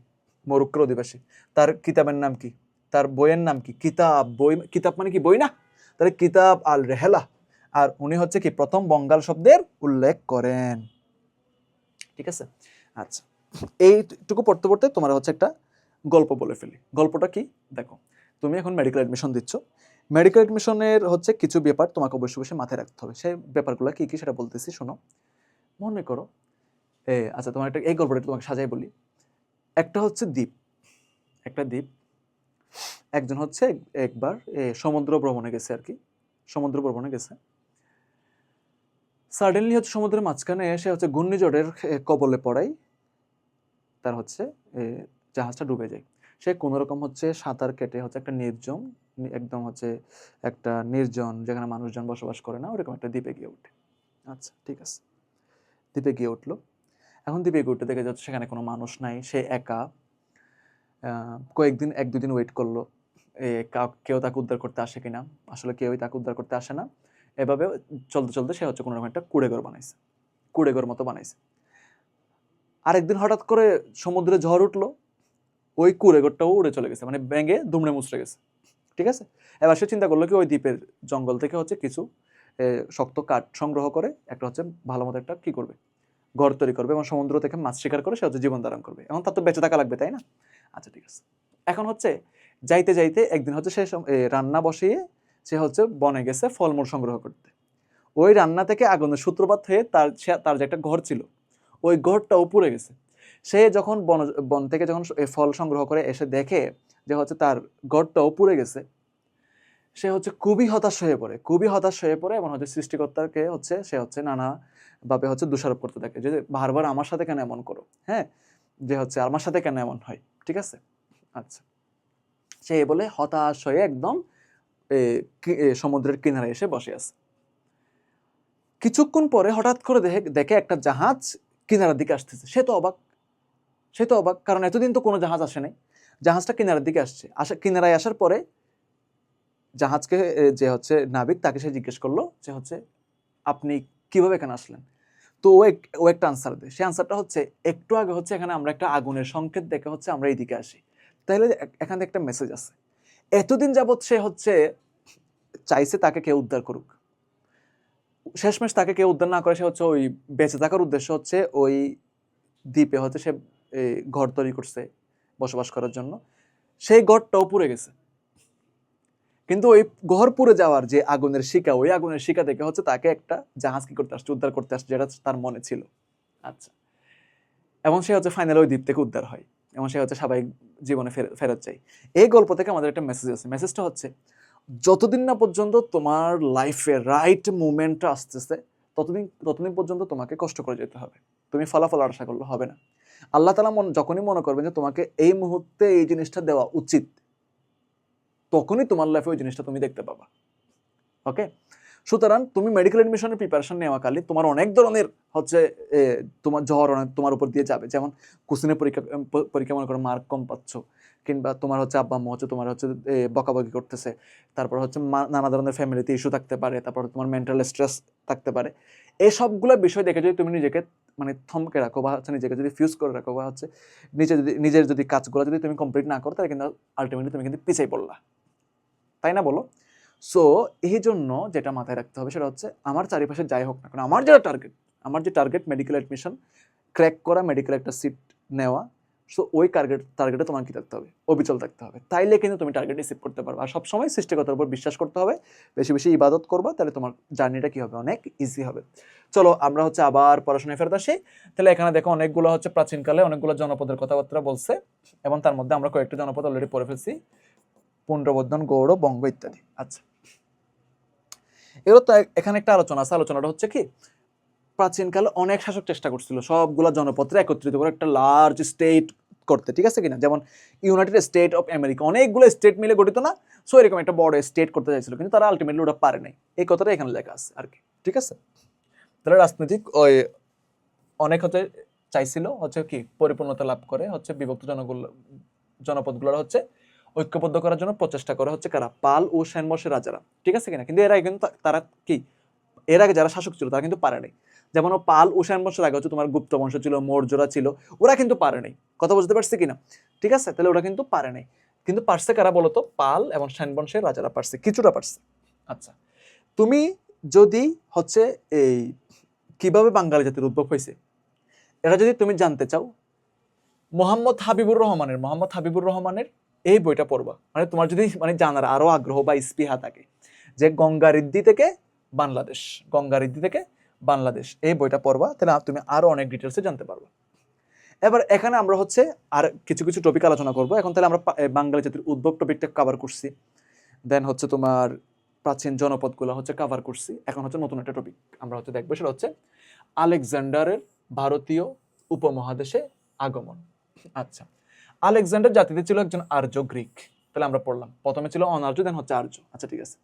মরক্কোর অধিবাসী। তার কিতাবের নাম কি? তার বইয়ের নাম কি? কিতাব। বই, কিতাব মানে কি? বই না? তাহলে কিতাব আল রেহেলা। আর উনি হচ্ছে কি? প্রথম বঙ্গাল শব্দের উল্লেখ করেন, ঠিক আছে। আচ্ছা, এইটুকু পড়তে পড়তে তোমার হচ্ছে একটা গল্প বলে ফেলি। গল্পটা কি? দেখো, তুমি এখন মেডিকেল অ্যাডমিশন দিচ্ছ। মেডিকেল অ্যাডমিশনের হচ্ছে কিছু ব্যাপার তোমাকে অবশ্যই অবশ্যই মাথায় রাখতে হবে। সেই ব্যাপারগুলো কি কি সেটা বলতেছি, শোনো। মনে করো আচ্ছা, তোমার একটা এই গল্পটা তোমাকে সাজাই বলি। একটা হচ্ছে দ্বীপ, একটা দ্বীপ। একজন হচ্ছে একবার সমুদ্র ভ্রমণে গেছে আর কি, সমুদ্র ভ্রমণে গেছে। সাডেনলি হচ্ছে সমুদ্রের মাঝখানে এসে হচ্ছে ঘূর্ণিঝড়ের কবলে পড়ায় তার হচ্ছে জাহাজটা ডুবে যায়। সে কোনো রকম হচ্ছে সাঁতার কেটে হচ্ছে একটা নির্জন একদম হচ্ছে একটা নির্জন, যেখানে মানুষজন বসবাস করে না, ওরকম একটা দ্বীপে গিয়ে ওঠে। আচ্ছা, ঠিক আছে, দ্বীপে গিয়ে উঠলো। এখন দ্বীপে গিয়ে উঠতে দেখে যাচ্ছে সেখানে কোনো মানুষ নাই, সে একা। কয়েকদিন, 1-2 দিন ওয়েট করলো কেউ তাকে উদ্ধার করতে আসে কিনা। আসলে কেউই তাকে উদ্ধার করতে আসে না। এভাবে চলতে চলতে সে হচ্ছে কোনো রকম একটা কুঁড়েঘর বানাইছে, কুঁড়েঘর মতো বানাইছে। আরেকদিন হঠাৎ করে সমুদ্রে ঝড় উঠলো, ওই কুঁড়েঘরটাও উড়ে চলে গেছে, মানে ভেঙে দুমড়ে মুচড়ে গেছে। ঠিক আছে, এবার সে চিন্তা করলো কি ওই দ্বীপের জঙ্গল থেকে হচ্ছে কিছু শক্ত কাঠ সংগ্রহ করে একটা হচ্ছে ভালো মতো একটা কি করবে, ঘর তৈরি করবে, এবং সমুদ্র থেকে মাছ শিকার করে সে হচ্ছে জীবন ধারণ করবে। এখন তার তো বেঁচে থাকা লাগবে, তাই না? আচ্ছা, ঠিক আছে। এখন হচ্ছে যাইতে যাইতে একদিন হচ্ছে সে রান্না বসিয়ে সে হচ্ছে বনে গেছে ফলমূল সংগ্রহ করতে। ওই রান্না থেকে আগুনের সূত্রপাত হয়ে তার যে একটা ঘর ছিল, ওই ঘরটাও পুড়ে গেছে। সে যখন বন থেকে যখন ফল সংগ্রহ করে এসে দেখে যে হচ্ছে তার ঘরটাও পুড়ে গেছে, সে হচ্ছে খুবই হতাশ হয়ে পড়ে, খুবই হতাশ হয়ে পড়ে, এবং হচ্ছে সৃষ্টিকর্তাকে হচ্ছে সে হচ্ছে নানাভাবে হচ্ছে দোষারোপ করতে থাকে যে বারবার আমার সাথে কেন এমন করো, হ্যাঁ, যে হচ্ছে আমার সাথে কেন এমন হয়। ঠিক আছে, আচ্ছা। সে বলে হতাশ হয়ে একদম সমুদ্রের কিনারে এসে বসে আছে। কিছুক্ষণ পরে হঠাৎ করে দেখে একটা জাহাজ কিনারার দিকে আসতেছে। সে তো অবাক, কারণ এতদিন তো কোনো জাহাজ আসে নাই। জাহাজটা কিনারার দিকে আসছে, কিনারায় আসার পরে জাহাজকে যে হচ্ছে নাবিক, তাকে সে জিজ্ঞেস করলো যে হচ্ছে আপনি কিভাবে এখানে আসলেন। তো ও একটা আনসার দেয়। সে আনসারটা হচ্ছে একটু আগে হচ্ছে এখানে আমরা একটা আগুনের সংকেত দেখে হচ্ছে আমরা এইদিকে আসি। তাহলে এখানে একটা মেসেজ আছে। এতদিন যাবৎ সে হচ্ছে চাইছে তাকে কেউ উদ্ধার করুক, শেষমেশ তাকে কেউ উদ্ধার না করে সে হচ্ছে ওই বেঁচে থাকার উদ্দেশ্য হচ্ছে ওই দ্বীপে হচ্ছে সে ঘর তৈরি করছে বসবাস করার জন্য। সেই ঘরটাও পুড়ে গেছে, কিন্তু ওই ঘর পুড়ে যাওয়ার যে আগুনের শিকা, ওই আগুনের শিকা থেকে হচ্ছে তাকে একটা জাহাজ কি করতে আসছে, উদ্ধার করতে আসছে, যেটা তার মনে ছিল। আচ্ছা, এবং সে হচ্ছে ফাইনালি ওই দ্বীপ থেকে উদ্ধার হয়, এবং সে হচ্ছে স্বাভাবিক জীবনে ফেরত যায়। এই গল্প থেকে আমাদের একটা মেসেজ আছে। মেসেজটা হচ্ছে যতদিন না পর্যন্ত তোমার লাইফে রাইট মুভমেন্টটা আসতেছে, ততদিন পর্যন্ত তোমাকে কষ্ট করে যেতে হবে। তুমি ফলাফল আশা করলে হবে না। আল্লাহ তাআলা যখনই মনে করবেন যে তোমাকে এই মুহূর্তে এই জিনিসটা দেওয়া উচিত, তখনই তোমার লাইফে ওই জিনিসটা তুমি দেখতে পাবা। ওকে, সুতরাং তুমি মেডিকেল এডমিশনের প্রিপারেশন নেওয়াকালীন তোমার অনেক ধরনের হচ্ছে তোমার ঝড় অনেক তোমার উপর দিয়ে যাবে। যেমন কোশ্চেনের পরীক্ষা মনে করো মার্ক কম পাচ্ছ, কিংবা তোমার হচ্ছে আব্বা আম্মা হচ্ছে তোমার হচ্ছে বকাবকি করতেছে, তারপর হচ্ছে নানা ধরনের ফ্যামিলিতে ইস্যু থাকতে পারে, তারপর তোমার মেন্টাল স্ট্রেস থাকতে পারে। এই সবগুলো বিষয় দেখে যদি তুমি নিজেকে মানে থমকে রাখো, বা হচ্ছে নিজেকে যদি ফিউজ করে রাখো, বা হচ্ছে নিজের যদি কাজগুলো যদি তুমি কমপ্লিট না করো, তাহলে কিন্তু আলটিমেটলি তুমি কিন্তু পিছিয়ে পড়লা, তাই না বলো? সো এই জন্য যেটা মাথায় রাখতে হবে সেটা হচ্ছে আমার চারিপাশে যাই হোক না কারণ আমার যে টার্গেট মেডিকেল অ্যাডমিশন ক্র্যাক করা, মেডিকেল একটা সিট নেওয়া। সো ওই টার্গেটে তোমার কি থাকতে হবে, অবিচল থাকতে হবে, তাইলে কিন্তু তুমি টার্গেট রিসিভ করতে পারবে। আর সবসময় সৃষ্টিকর্তার উপর বিশ্বাস করতে হবে, বেশি বেশি ইবাদত করবা, তাহলে তোমার জার্নিটা কি হবে, অনেক ইজি হবে। চলো আমরা হচ্ছে আবার পড়াশোনায় ফেরত আসি। তাহলে এখানে দেখো অনেকগুলো হচ্ছে প্রাচীনকালে অনেকগুলো জনপদের কথাবার্তা বলছে, এবং তার মধ্যে আমরা কয়েকটা জনপদ অলরেডি পড়ে ফেলছি, পুণ্ড্রবর্ধন, গৌড়, বঙ্গ ইত্যাদি। আচ্ছা, এগুলো তো এখানে একটা আলোচনা আছে। আলোচনাটা হচ্ছে কি, প্রাচীনকালে অনেক শাসক চেষ্টা করছিল সবগুলা জনপদরে একত্রিত করে একটা লার্জ স্টেট করতে, ঠিক আছে কিনা? যেমন ইউনাইটেড স্টেট অফ আমেরিকা, অনেকগুলো স্টেট মিলে গঠিত না? সো এরকম একটা বড় স্টেট করতে চাইছিল, কিন্তু তারা আলটিমেটলি ওটা পারে নাই। এই কথাটা এখানে লেখা আছে আর কি, ঠিক আছে? তাহলে রাজনৈতিক ওই অনেক হচ্ছে চাইছিল হচ্ছে কি পরিপূর্ণতা লাভ করে হচ্ছে বিভক্ত জনপদগুলোর হচ্ছে ঐক্যবদ্ধ করার জন্য প্রচেষ্টা করে হচ্ছে কারা, পাল ও সেন বংশের রাজারা, ঠিক আছে কিনা? কিন্তু এর আগে কিন্তু তারা কি, এর আগে যারা শাসক ছিল তারা কিন্তু পারে নাই। যেমন পাল ও সেন বংশের আগে হচ্ছে তোমার গুপ্ত বংশ ছিল, মৌর্যরা ছিল, ওরা কিন্তু পারে নাই। কথা বুঝতে পারছি কিনা? ঠিক আছে, তাহলে ওরা কিন্তু পারে নাই, কিন্তু পারছে কারা বলতো? পাল এবং সেন বংশের রাজারা পারছে, কিছুটা পারছে। আচ্ছা, তুমি যদি হচ্ছে এই কিভাবে বাঙালি জাতির উদ্ভব হয়েছে এটা যদি তুমি জানতে চাও, মোহাম্মদ হাবিবুর রহমানের এই বইটা পড়বা। মানে তোমার যদি মানে জানার আরো আগ্রহ বা স্পৃহা থাকে যে গঙ্গারিদ্ধি থেকে বাংলাদেশ এই বইটা পড়বা, তাহলে তুমি আরো অনেক ডিটেলসে জানতে পারবা। এবার এখানে আমরা হচ্ছে আর কিছু কিছু টপিক আলোচনা করব। এখন তাহলে আমরা বাঙালি জাতির উদ্ভব টপিকটা কভার করছি, দেন হচ্ছে তোমার প্রাচীন জনপদগুলো হচ্ছে কভার করছি। এখন হচ্ছে নতুন একটা টপিক আমরা হচ্ছে দেখবো, সেটা হচ্ছে আলেকজান্ডারের ভারতীয় উপমহাদেশে আগমন। আচ্ছা, আলেকজান্ডার জাতিতে ছিল একজন আর্য গ্রিক, তাহলে আমরা পড়লাম প্রথমে ছিল অনার্য, দেন হচ্ছে আর্য। আচ্ছা ঠিক আছে।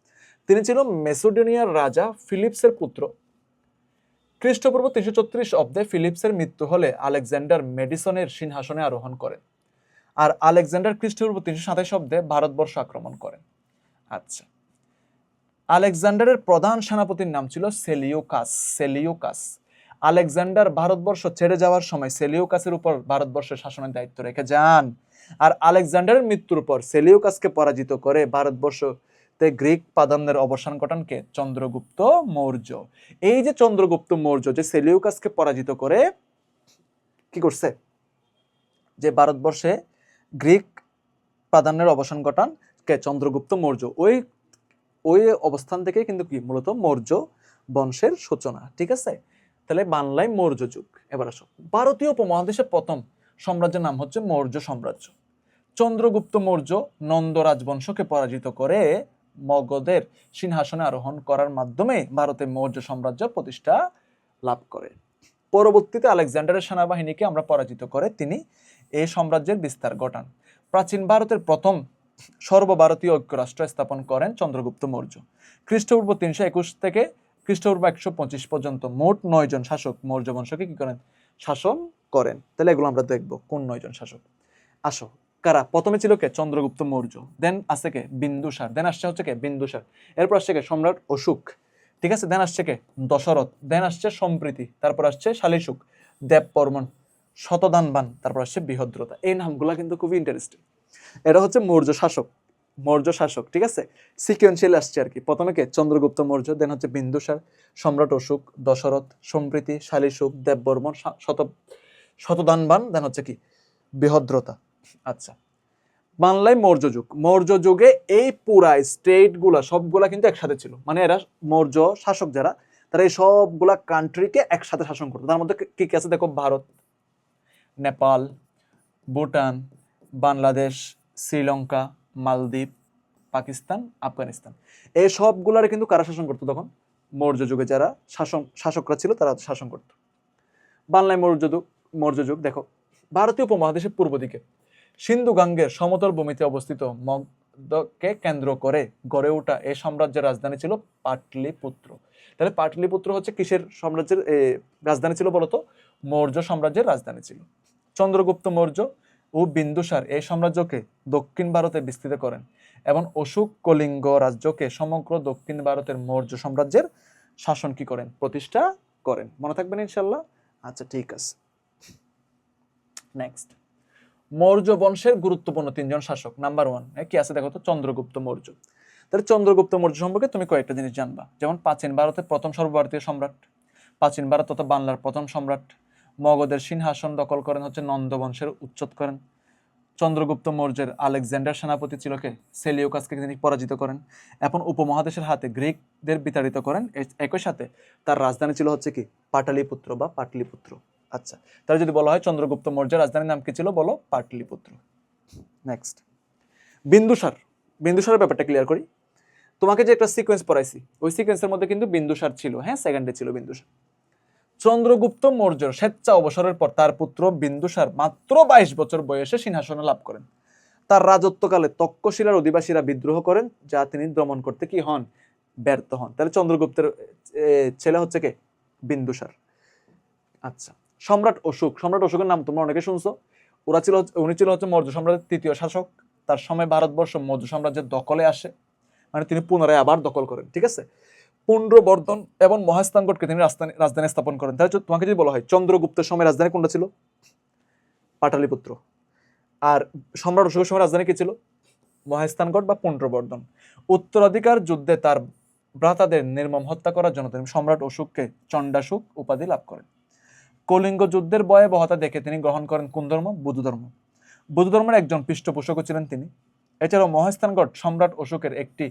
তিনি ছিল মেসোডোনিয়ার রাজা ফিলিপসের পুত্র। খ্রিস্টপূর্ব 334 অব্দে ফিলিপসের মৃত্যু হলে আলেকজান্ডার মেডিসনের সিংহাসনে আরোহণ করেন। আর আলেকজান্ডার খ্রিস্টপূর্ব 327 অব্দে ভারতবর্ষ আক্রমণ করেন। আচ্ছা, আলেকজান্ডারের প্রধান সেনাপতির নাম ছিল সেলিউকাস। সেলিউকাস আলেকজান্ডার ভারতবর্ষ ছেড়ে যাওয়ার সময় সেলিউকাসের উপর ভারতবর্ষের শাসনের দায়িত্ব রেখে যান। আর আলেকজান্ডারের মৃত্যুর পর সেলিউকাসকে পরাজিত করে ভারতবর্ষতে গ্রিক প্রাধান্যের অবসান ঘটান কে? চন্দ্রগুপ্ত মৌর্য। এই যে চন্দ্রগুপ্ত মৌর্য যে সেলিউকাসকে পরাজিত করে কি করছে, যে ভারতবর্ষে গ্রিক প্রাধান্যের অবসান ঘটান কে? চন্দ্রগুপ্ত মৌর্য। ওই ওই অবস্থান থেকে কিন্তু কি মূলত মৌর্য বংশের সূচনা। ঠিক আছে, তাহলে বাংলায় মৌর্য যুগ। এবার আসো, ভারতীয় উপমহাদেশের প্রথম সাম্রাজ্যের নাম হচ্ছে মৌর্য সাম্রাজ্য। চন্দ্রগুপ্ত মৌর্য নন্দ রাজবংশকে পরাজিত করে মগধের সিংহাসনে আরোহণ করার মাধ্যমে ভারতের মৌর্য সাম্রাজ্য প্রতিষ্ঠা লাভ করে। পরবর্তীতে আলেকজান্ডারের সেনাবাহিনীকে আমরা পরাজিত করে তিনি এই সাম্রাজ্যের বিস্তার ঘটান। প্রাচীন ভারতের প্রথম সর্বভারতীয় ঐক্যরাষ্ট্র স্থাপন করেন চন্দ্রগুপ্ত মৌর্য। খ্রিস্টপূর্ব 321 থেকে খ্রিস্টপূর্ব 125 পর্যন্ত মোট 9 জন শাসক মৌর্য বংশকে কি করেন? শাসন করেন। তাহলে এগুলো আমরা দেখবো কোন 9 জন শাসক। আসো, কারা? প্রথমে ছিল কে? চন্দ্রগুপ্ত মৌর্য, দেন আসছে কে? বিন্দুসার, দেন আসছে হচ্ছে কে? বিন্দুসার, এরপর আসছে কে? সম্রাট অশোক, ঠিক আছে, দেন আসছে কে? দশরথ, দেন আসছে সম্প্রীতি, তারপর আসছে শালীশুক, দেববর্মন, শতধানবান, তারপর আসছে বৃহদ্রতা। এই নামগুলা কিন্তু খুবই ইন্টারেস্টিং। এটা হচ্ছে মৌর্য শাসক, মৌর্য শাসক, ঠিক আছে, সিকুয়েন্সিয়াল আসছে আর কি। প্রথমে কে? চন্দ্রগুপ্ত মৌর্য, দেন হচ্ছে বিন্দুসার, সম্রাট অশোক, দশরথ, সম্প্রীতি, শালীশুক, দেববর্মন, শতধানবান, দেন হচ্ছে কি? বৃহদ্রতা। আচ্ছা, বাংলায় মৌর্য যুগ। মৌর্য যুগে এই পুরা স্টেট গুলা সবগুলা কিন্তু একসাথে ছিল, মানে এরা মৌর্য শাসক যারা, তারা এই সবগুলা কান্ট্রিকে একসাথে শাসন করতো। তার মধ্যে কি কি আছে দেখো? ভারত, নেপাল, ভুটান, বাংলাদেশ, শ্রীলঙ্কা, মালদ্বীপ, পাকিস্তান, আফগানিস্তান, এই সবগুলারে কিন্তু কারা শাসন করতো তখন? মৌর্য যুগে যারা শাসকরা ছিল তারা শাসন করত। বাংলায় মৌর্য যুগ দেখো, ভারতীয় উপমহাদেশের পূর্ব দিকে সিন্ধু গাঙ্গের সমতল ভূমিতে অবস্থিত মগধকে কেন্দ্র করে গড়ে ওঠা এই সাম্রাজ্যের রাজধানী ছিল পাটলিপুত্র। তাহলে পাটলিপুত্র হচ্ছে কিসের সাম্রাজ্যের রাজধানী ছিল বলতো? মৌর্য সাম্রাজ্যের রাজধানী ছিল। চন্দ্রগুপ্ত মৌর্য ও বিন্দুসার এই সাম্রাজ্যকে দক্ষিণ ভারতে বিস্তৃত করেন এবং অশোক কলিঙ্গ রাজ্যকে সমগ্র দক্ষিণ ভারতের মৌর্য সাম্রাজ্যের শাসন কি করেন? প্রতিষ্ঠা করেন। মনে থাকবেন ইনশাল্লাহ। আচ্ছা ঠিক আছে, নেক্সট, মৌর্য বংশের গুরুত্বপূর্ণ 3 জন শাসক। নাম্বার 1 কি আছে দেখো তো? চন্দ্রগুপ্ত মৌর্য। তাহলে চন্দ্রগুপ্ত মৌর্য সম্পর্কে তুমি কয়েকটা জিনিস জানবা, যেমন প্রাচীন ভারতের প্রথম সর্বভারতীয় সম্রাট, প্রাচীন ভারত তথা বাংলার প্রথম সম্রাট, মগধের সিংহাসন দখল করেন হচ্ছে নন্দ বংশের উচ্ছেদ করেন। চন্দ্রগুপ্ত মৌর্যের আলেকজান্ডার সেনাপতি ছিল কে? সেলিউকাসকে তিনি পরাজিত করেন এবং উপমহাদেশের হাতে গ্রিকদের বিতাড়িত করেন। একই সাথে তার রাজধানী ছিল হচ্ছে কি? পাটালিপুত্র বা পাটলিপুত্র। আচ্ছা, তাহলে যদি বলা হয় চন্দ্রগুপ্ত মৌর্যের রাজধানীর নাম কি ছিল? বলো পাটলিপুত্র। নেক্সট, বিন্দুসার। বিন্দুসারের ব্যাপারটা ক্লিয়ার করি। তোমাকে যে একটা সিকোয়েন্স পড়াইছি, ওই সিকোয়েন্সের মধ্যে কিন্তু বিন্দুসার ছিল, হ্যাঁ, সেকেন্ডে ছিল বিন্দুসার। চন্দ্রগুপ্ত মৌর্যর স্বেচ্ছা অবসরের পর তার পুত্র বিন্দুসার মাত্র 22 বছর বয়সে সিংহাসন লাভ করেন। তার রাজত্বকালে তক্ষশিলার অধিবাসীরা বিদ্রোহ করেন, যা তিনি দমন করতে কি হন? ব্যর্থ হন। তাহলে চন্দ্রগুপ্তের ছেলে হচ্ছে কে? বিন্দুসার। আচ্ছা, সম্রাট অশোক। সম্রাট অশোকের নাম তোমরা অনেকে শুনছো। উনি ছিল হচ্ছে মৌর্য সাম্রাজ্যের 3য় শাসক। তার সময় ভারতবর্ষ মৌর্য সাম্রাজ্যের দখলে আসে, মানে তিনি পুনরায় আবার দখল করেন। ঠিক আছে, পুণ্ড্রবর্ধন এবং মহাস্থানগড়কে তিনি রাজধানী স্থাপন করেন। তাহলে তোমাকে যদি বলা হয় চন্দ্রগুপ্তের সময় রাজধানী কোনটা ছিল? পাটালিপুত্র। আর সম্রাট অশোকের সময় রাজধানী কি ছিল? মহাস্থানগড় বা পুণ্ড্রবর্ধন। উত্তরাধিকার যুদ্ধে তার ভ্রাতাদের নির্মম হত্যা করার জন্য তিনি সম্রাট অশোককে চণ্ডাশোক উপাধি লাভ করেন। কলিঙ্গ যুদ্ধের ভয়াবহতা দেখে তিনি গ্রহণ করেন কোন ধর্ম? বৌদ্ধ ধর্ম। বৌদ্ধ ধর্মের একজন পৃষ্ঠপোষকও ছিলেন তিনি। এছাড়াও মহাস্থানগড় সম্রাট অশোকের একটি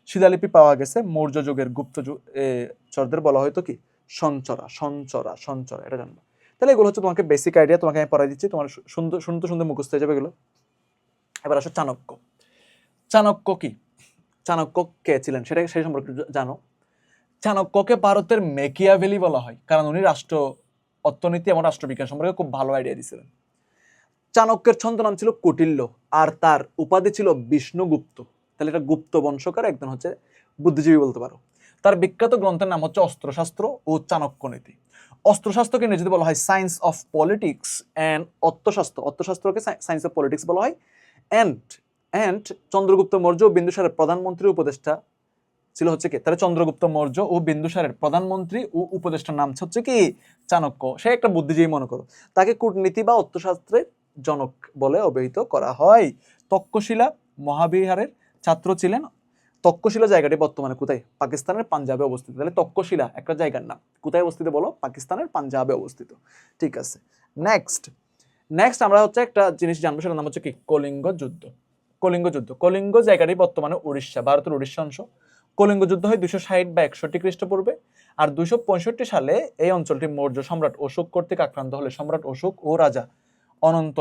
শিলালিপি পাওয়া গেছে মৌর্য যুগের গুপ্তচরদের বলা হয়তো কি? সঞ্চরা। সঞ্চরা সঞ্চরা, এটা জানবো। তাহলে এগুলো হচ্ছে তোমাকে বেসিক আইডিয়া, তোমাকে আমি পড়াই দিচ্ছি, তোমার সুন্দর সুন্দর সুন্দর মুখস্থ হয়ে যাবে এগুলো। এবার আসো চাণক্য। চাণক্য কি? চাণক্য কে ছিলেন সেটা সেই সম্পর্কে জানো। চাণক্যকে ভারতের মেকিয়াভেলি বলা হয়, কারণ উনি রাষ্ট্র অর্থনীতি এবং রাষ্ট্রবিজ্ঞান সম্পর্কে খুব ভালো আইডিয়া দিয়েছিলেন। চাণক্যের ছন্দ নাম ছিল কৌটিল্য, আর তার উপাধি ছিল বিষ্ণুগুপ্ত। তাহলে এটা গুপ্ত বংশকার, একজন হচ্ছে বুদ্ধিজীবী বলতে পারো। তার বিখ্যাত গ্রন্থের নাম হচ্ছে অস্ত্রশাস্ত্র ও চাণক্য নীতি। অস্ত্রশাস্ত্রকে ইংরেজিতে বলা হয় সায়েন্স অফ পলিটিক্স অ্যান্ড অর্থশাস্ত্র, অর্থশাস্ত্রকে সায়েন্স অফ পলিটিক্স বলা হয়। অ্যান্ড অ্যান্ড চন্দ্রগুপ্ত মৌর্য ও বিন্দুসারের প্রধানমন্ত্রী উপদেষ্টা ছিল হচ্ছে কি, তাহলে চন্দ্রগুপ্ত মৌর্য ও বিন্দুসারের প্রধানমন্ত্রী ও উপদেষ্টার নাম হচ্ছে কি চাণক্য। সে একটা বুদ্ধিজীবী মনে করো। তাকে কূটনীতি বা অর্থশাস্ত্রের জনক বলে অভিহিত করা হয়। তক্ষশিলা মহাবিহারের ছাত্র ছিলেন। তক্ষশিলা জায়গাটি বর্তমানে কোথায়? পাকিস্তানের পাঞ্জাবে অবস্থিত। তাহলে তক্ষশিলা একটা জায়গার নাম, কোথায় অবস্থিত বলো? পাকিস্তানের পাঞ্জাবে অবস্থিত। ঠিক আছে, নেক্সট নেক্সট আমরা হচ্ছে একটা জিনিস জানবো, সেটার নাম হচ্ছে কি কলিঙ্গ যুদ্ধ। কলিঙ্গ যুদ্ধ, কলিঙ্গ জায়গাটি বর্তমানে উড়িষ্যা, ভারতের উড়িষ্যা অংশ। কলিঙ্গ যুদ্ধ হয় 260 বা 61 খ্রিস্টপূর্বে। আর 265 সালে এই অঞ্চলটি মৌর্য সম্রাট অশোক কর্তৃক আক্রান্ত হলে সম্রাট অশোক ও রাজা অনন্ত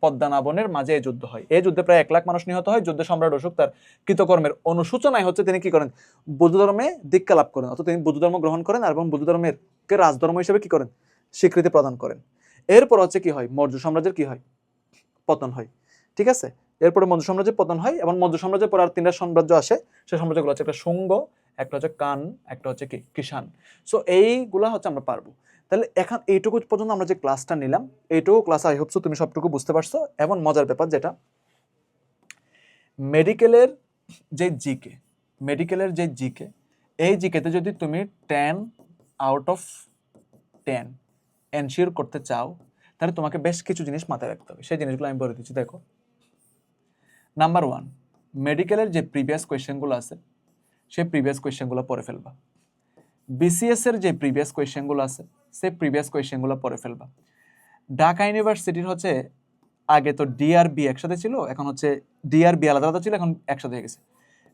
পদ্মনাভনের মাঝে এই যুদ্ধ হয়। এই যুদ্ধে প্রায় 1 লাখ মানুষ নিহত হয়। যুদ্ধে সম্রাট অশোক তার কৃতকর্মের অনুসূচনায় হচ্ছে তিনি কি করেন? বৌদ্ধ ধর্মে দীক্ষা লাভ করেন, অর্থাৎ তিনি বৌদ্ধ ধর্ম গ্রহণ করেন এবং বৌদ্ধ ধর্মের কে রাজধর্ম হিসেবে কি করেন? স্বীকৃতি প্রদান করেন। এরপর হচ্ছে কি হয়? মৌর্য সাম্রাজ্যের কি হয়? পতন হয়। ঠিক আছে, এরপরে মৌর্য সাম্রাজ্যের পতন হয় এবং মৌর্য সাম্রাজ্যের পর আর 3টা সাম্রাজ্য আসে। সেই সাম্রাজ্যগুলো হচ্ছে একটা শুঙ্গ, একটা হচ্ছে কান, একটা হচ্ছে কি কিষান। সো এইগুলা হচ্ছে আমরা পারবো। তাহলে এখন এইটুকু পর্যন্ত আমরা যে ক্লাসটা নিলাম, এইটুকু ক্লাস আই হোপ সো তুমি সবটুকু বুঝতে পারছো। এবং মজার ব্যাপার যেটা, মেডিকেলের যে জিকে, মেডিকেলের যে জিকে, এই জিকেতে যদি তুমি 10 আউট অফ 10 এনশিওর করতে চাও, তাহলে তোমাকে বেশ কিছু জিনিস মাথায় রাখতে হবে। সেই জিনিসগুলো আমি বলে দিচ্ছি, দেখো। নাম্বার 1, মেডিকেলের যে প্রিভিয়াস কোয়েশ্চেনগুলো আছে সেই প্রিভিয়াস কোয়েশ্চেনগুলো পড়ে ফেলবা। বিসিএস এর যে প্রিভিয়াস কোয়েশ্চেনগুলো আছে সেই প্রিভিয়াস কোয়েশ্চেনগুলো পড়ে ফেলবা। ঢাকা ইউনিভার্সিটির হচ্ছে আগে তো ডিআরবি একসাথে ছিল, এখন হচ্ছে ডিআরবি আলাদা আলাদা ছিল, এখন একসাথে হয়ে গেছে।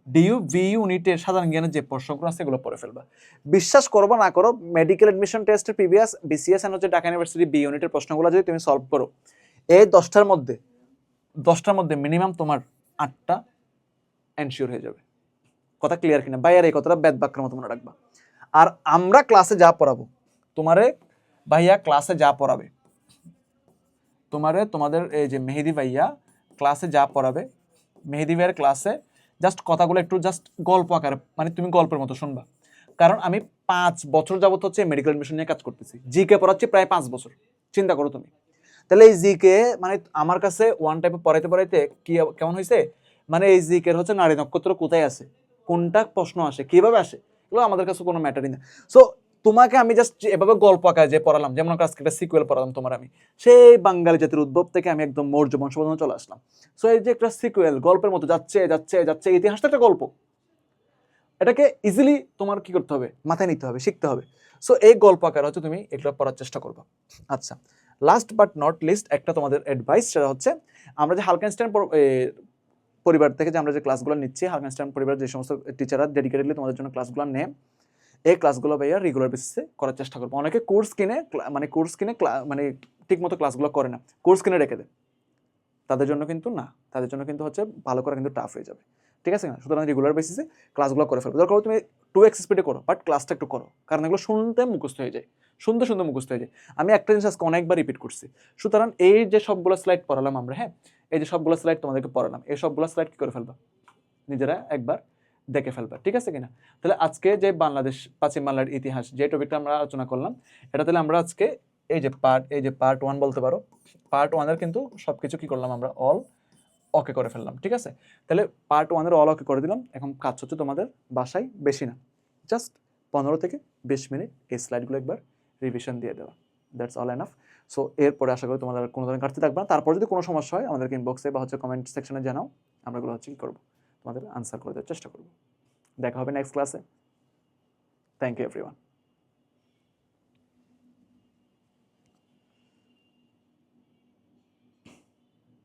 ডিইউ ভি ইউনিটের সাধারণ জ্ঞানের যে প্রশ্নগুলো আছে এগুলো পড়ে ফেলবা। বিশ্বাস করবো না করো, মেডিকেল এডমিশন টেস্টের প্রিভিয়াস বিসিএস এন্ড হচ্ছে ঢাকা ইউনিভার্সিটি বি ইউনিটের প্রশ্নগুলো যদি তুমি সলভ করো, এই 10টার মধ্যে মিনিমাম তোমার 8টা এনশিওর হয়ে যাবে। কথা ক্লিয়ার কিনা ভাই? আর এই কথাটা বেদ বাক্যের মতো মনে রাখবা। আর আমরা ক্লাসে যা পড়াবো, তোমারে ভাইয়া ক্লাসে যা পড়াবে, তোমাদের এই যে মেহেদি ভাইয়া ক্লাসে যা পড়াবে, মেহেদি ভাইয়ের ক্লাসে জাস্ট কথাগুলো একটু জাস্ট গল্প আকারে, মানে তুমি গল্পের মতো শুনবা। কারণ আমি 5 বছর যাবত হচ্ছে মেডিকেল এডমিশন নিয়ে কাজ করতেছি, জিকে পড়াচ্ছি প্রায় 5 বছর। চিন্তা করো তুমি। তাহলে এই জিকে মানে আমার কাছে ওয়ান টাইপে পড়াইতে কি কেমন হয়েছে, মানে এই জিকে হচ্ছে নারী নক্ষত্র কোথায় আছে, কোনটা প্রশ্ন আসে, কিভাবে আসে, এগুলো আমাদের কাছে কোনো ম্যাটারই না। সো তোমাকে আমি জাস্ট এভাবে গল্প আকারে যে পড়ালাম, যেমন আজকে একটা সিকুয়েল পড়ালাম তোমার আমি, সেই বাঙালি জাতির উদ্ভব থেকে আমি একদম মৌর্য বংশ পর্যন্ত চলে আসলাম। সো এই যে একটা সিকুয়েল গল্পের মতো যাচ্ছে যাচ্ছে যাচ্ছে, ইতিহাসটা একটা গল্প, এটাকে ইজিলি তোমার কি করতে হবে? মাথায় নিতে হবে, শিখতে হবে। সো এই গল্প আকারে হচ্ছে তুমি এগুলো পড়ার চেষ্টা করবা। আচ্ছা, লাস্ট বাট নট লিস্ট একটা তোমাদের অ্যাডভাইস, সেটা হচ্ছে আমরা যে হালকেনস্টাইন পরিবার থেকে যে আমরা যে ক্লাসগুলো নিচ্ছি, হালকেনস্টাইন পরিবারের যে সমস্ত টিচাররা ডেডিকেটেডলি তোমাদের জন্য ক্লাসগুলো নেয়, এই ক্লাসগুলো ভাইয়া রেগুলার বেসিসে করার চেষ্টা করবো। অনেকে কোর্স কিনে মানে ঠিক মতো ক্লাসগুলো করে না, কোর্স কিনে রেখে দেয়, তাদের জন্য কিন্তু না, তাদের জন্য কিন্তু হচ্ছে ভালো করা কিন্তু টাফ হয়ে যাবে। ঠিক আছে না? সুতরাং রেগুলার বেসিসে ক্লাসগুলো করে ফেলবে। দরকার তুমি 2x স্পিডে করো, বাট ক্লাসটা একটু করো, কারণ এগুলো শুনতে মুখস্থ হয়ে যায়, শুনতে মুখস্থ হয়ে যায়। আমি একটা জিনিস আজকে অনেকবার রিপিট করছি। সুতরাং এই যে সবগুলো স্লাইড পড়ালাম আমরা, হ্যাঁ, এই যে সবগুলো স্লাইড তোমাদেরকে পড়ালাম, এই সবগুলো স্লাইড কি করে ফেলবা? নিজেরা একবার দেখে ফেলবা। ঠিক আছে কিনা? তাহলে আজকে যে বাংলাদেশ পশ্চিম বাংলার ইতিহাস যে টপিকটা আমরা আলোচনা করলাম, এটা তাহলে আমরা আজকে এই যে পার্ট 1 বলতে পারো, পার্ট 1 কিন্তু সবকিছু কি করলাম আমরা? অল ওকে করে ফেললাম। ঠিক আছে, তাহলে পার্ট 1 অল ওকে করে দিলাম। এখন কাজ হচ্ছে তোমাদের বাসায় বেশি না, জাস্ট 15 থেকে 20 মিনিট এই স্লাইডগুলো একবার রিভিশন দিয়ে দেওয়া, দ্যাটস অল এনাফ। সো এরপরে আশা করি তোমাদের কোনো ধরনের ঘাটতি থাকবে না। তারপর যদি কোনো সমস্যা হয় আমাদেরকে ইনবক্সে বা হচ্ছে কমেন্ট সেকশনে জানাও, আমরা এগুলো হচ্ছে কি করবো, তোমাদের আনসার করে দেওয়ার চেষ্টা করবো। দেখা হবে নেক্সট ক্লাসে। Thank you everyone.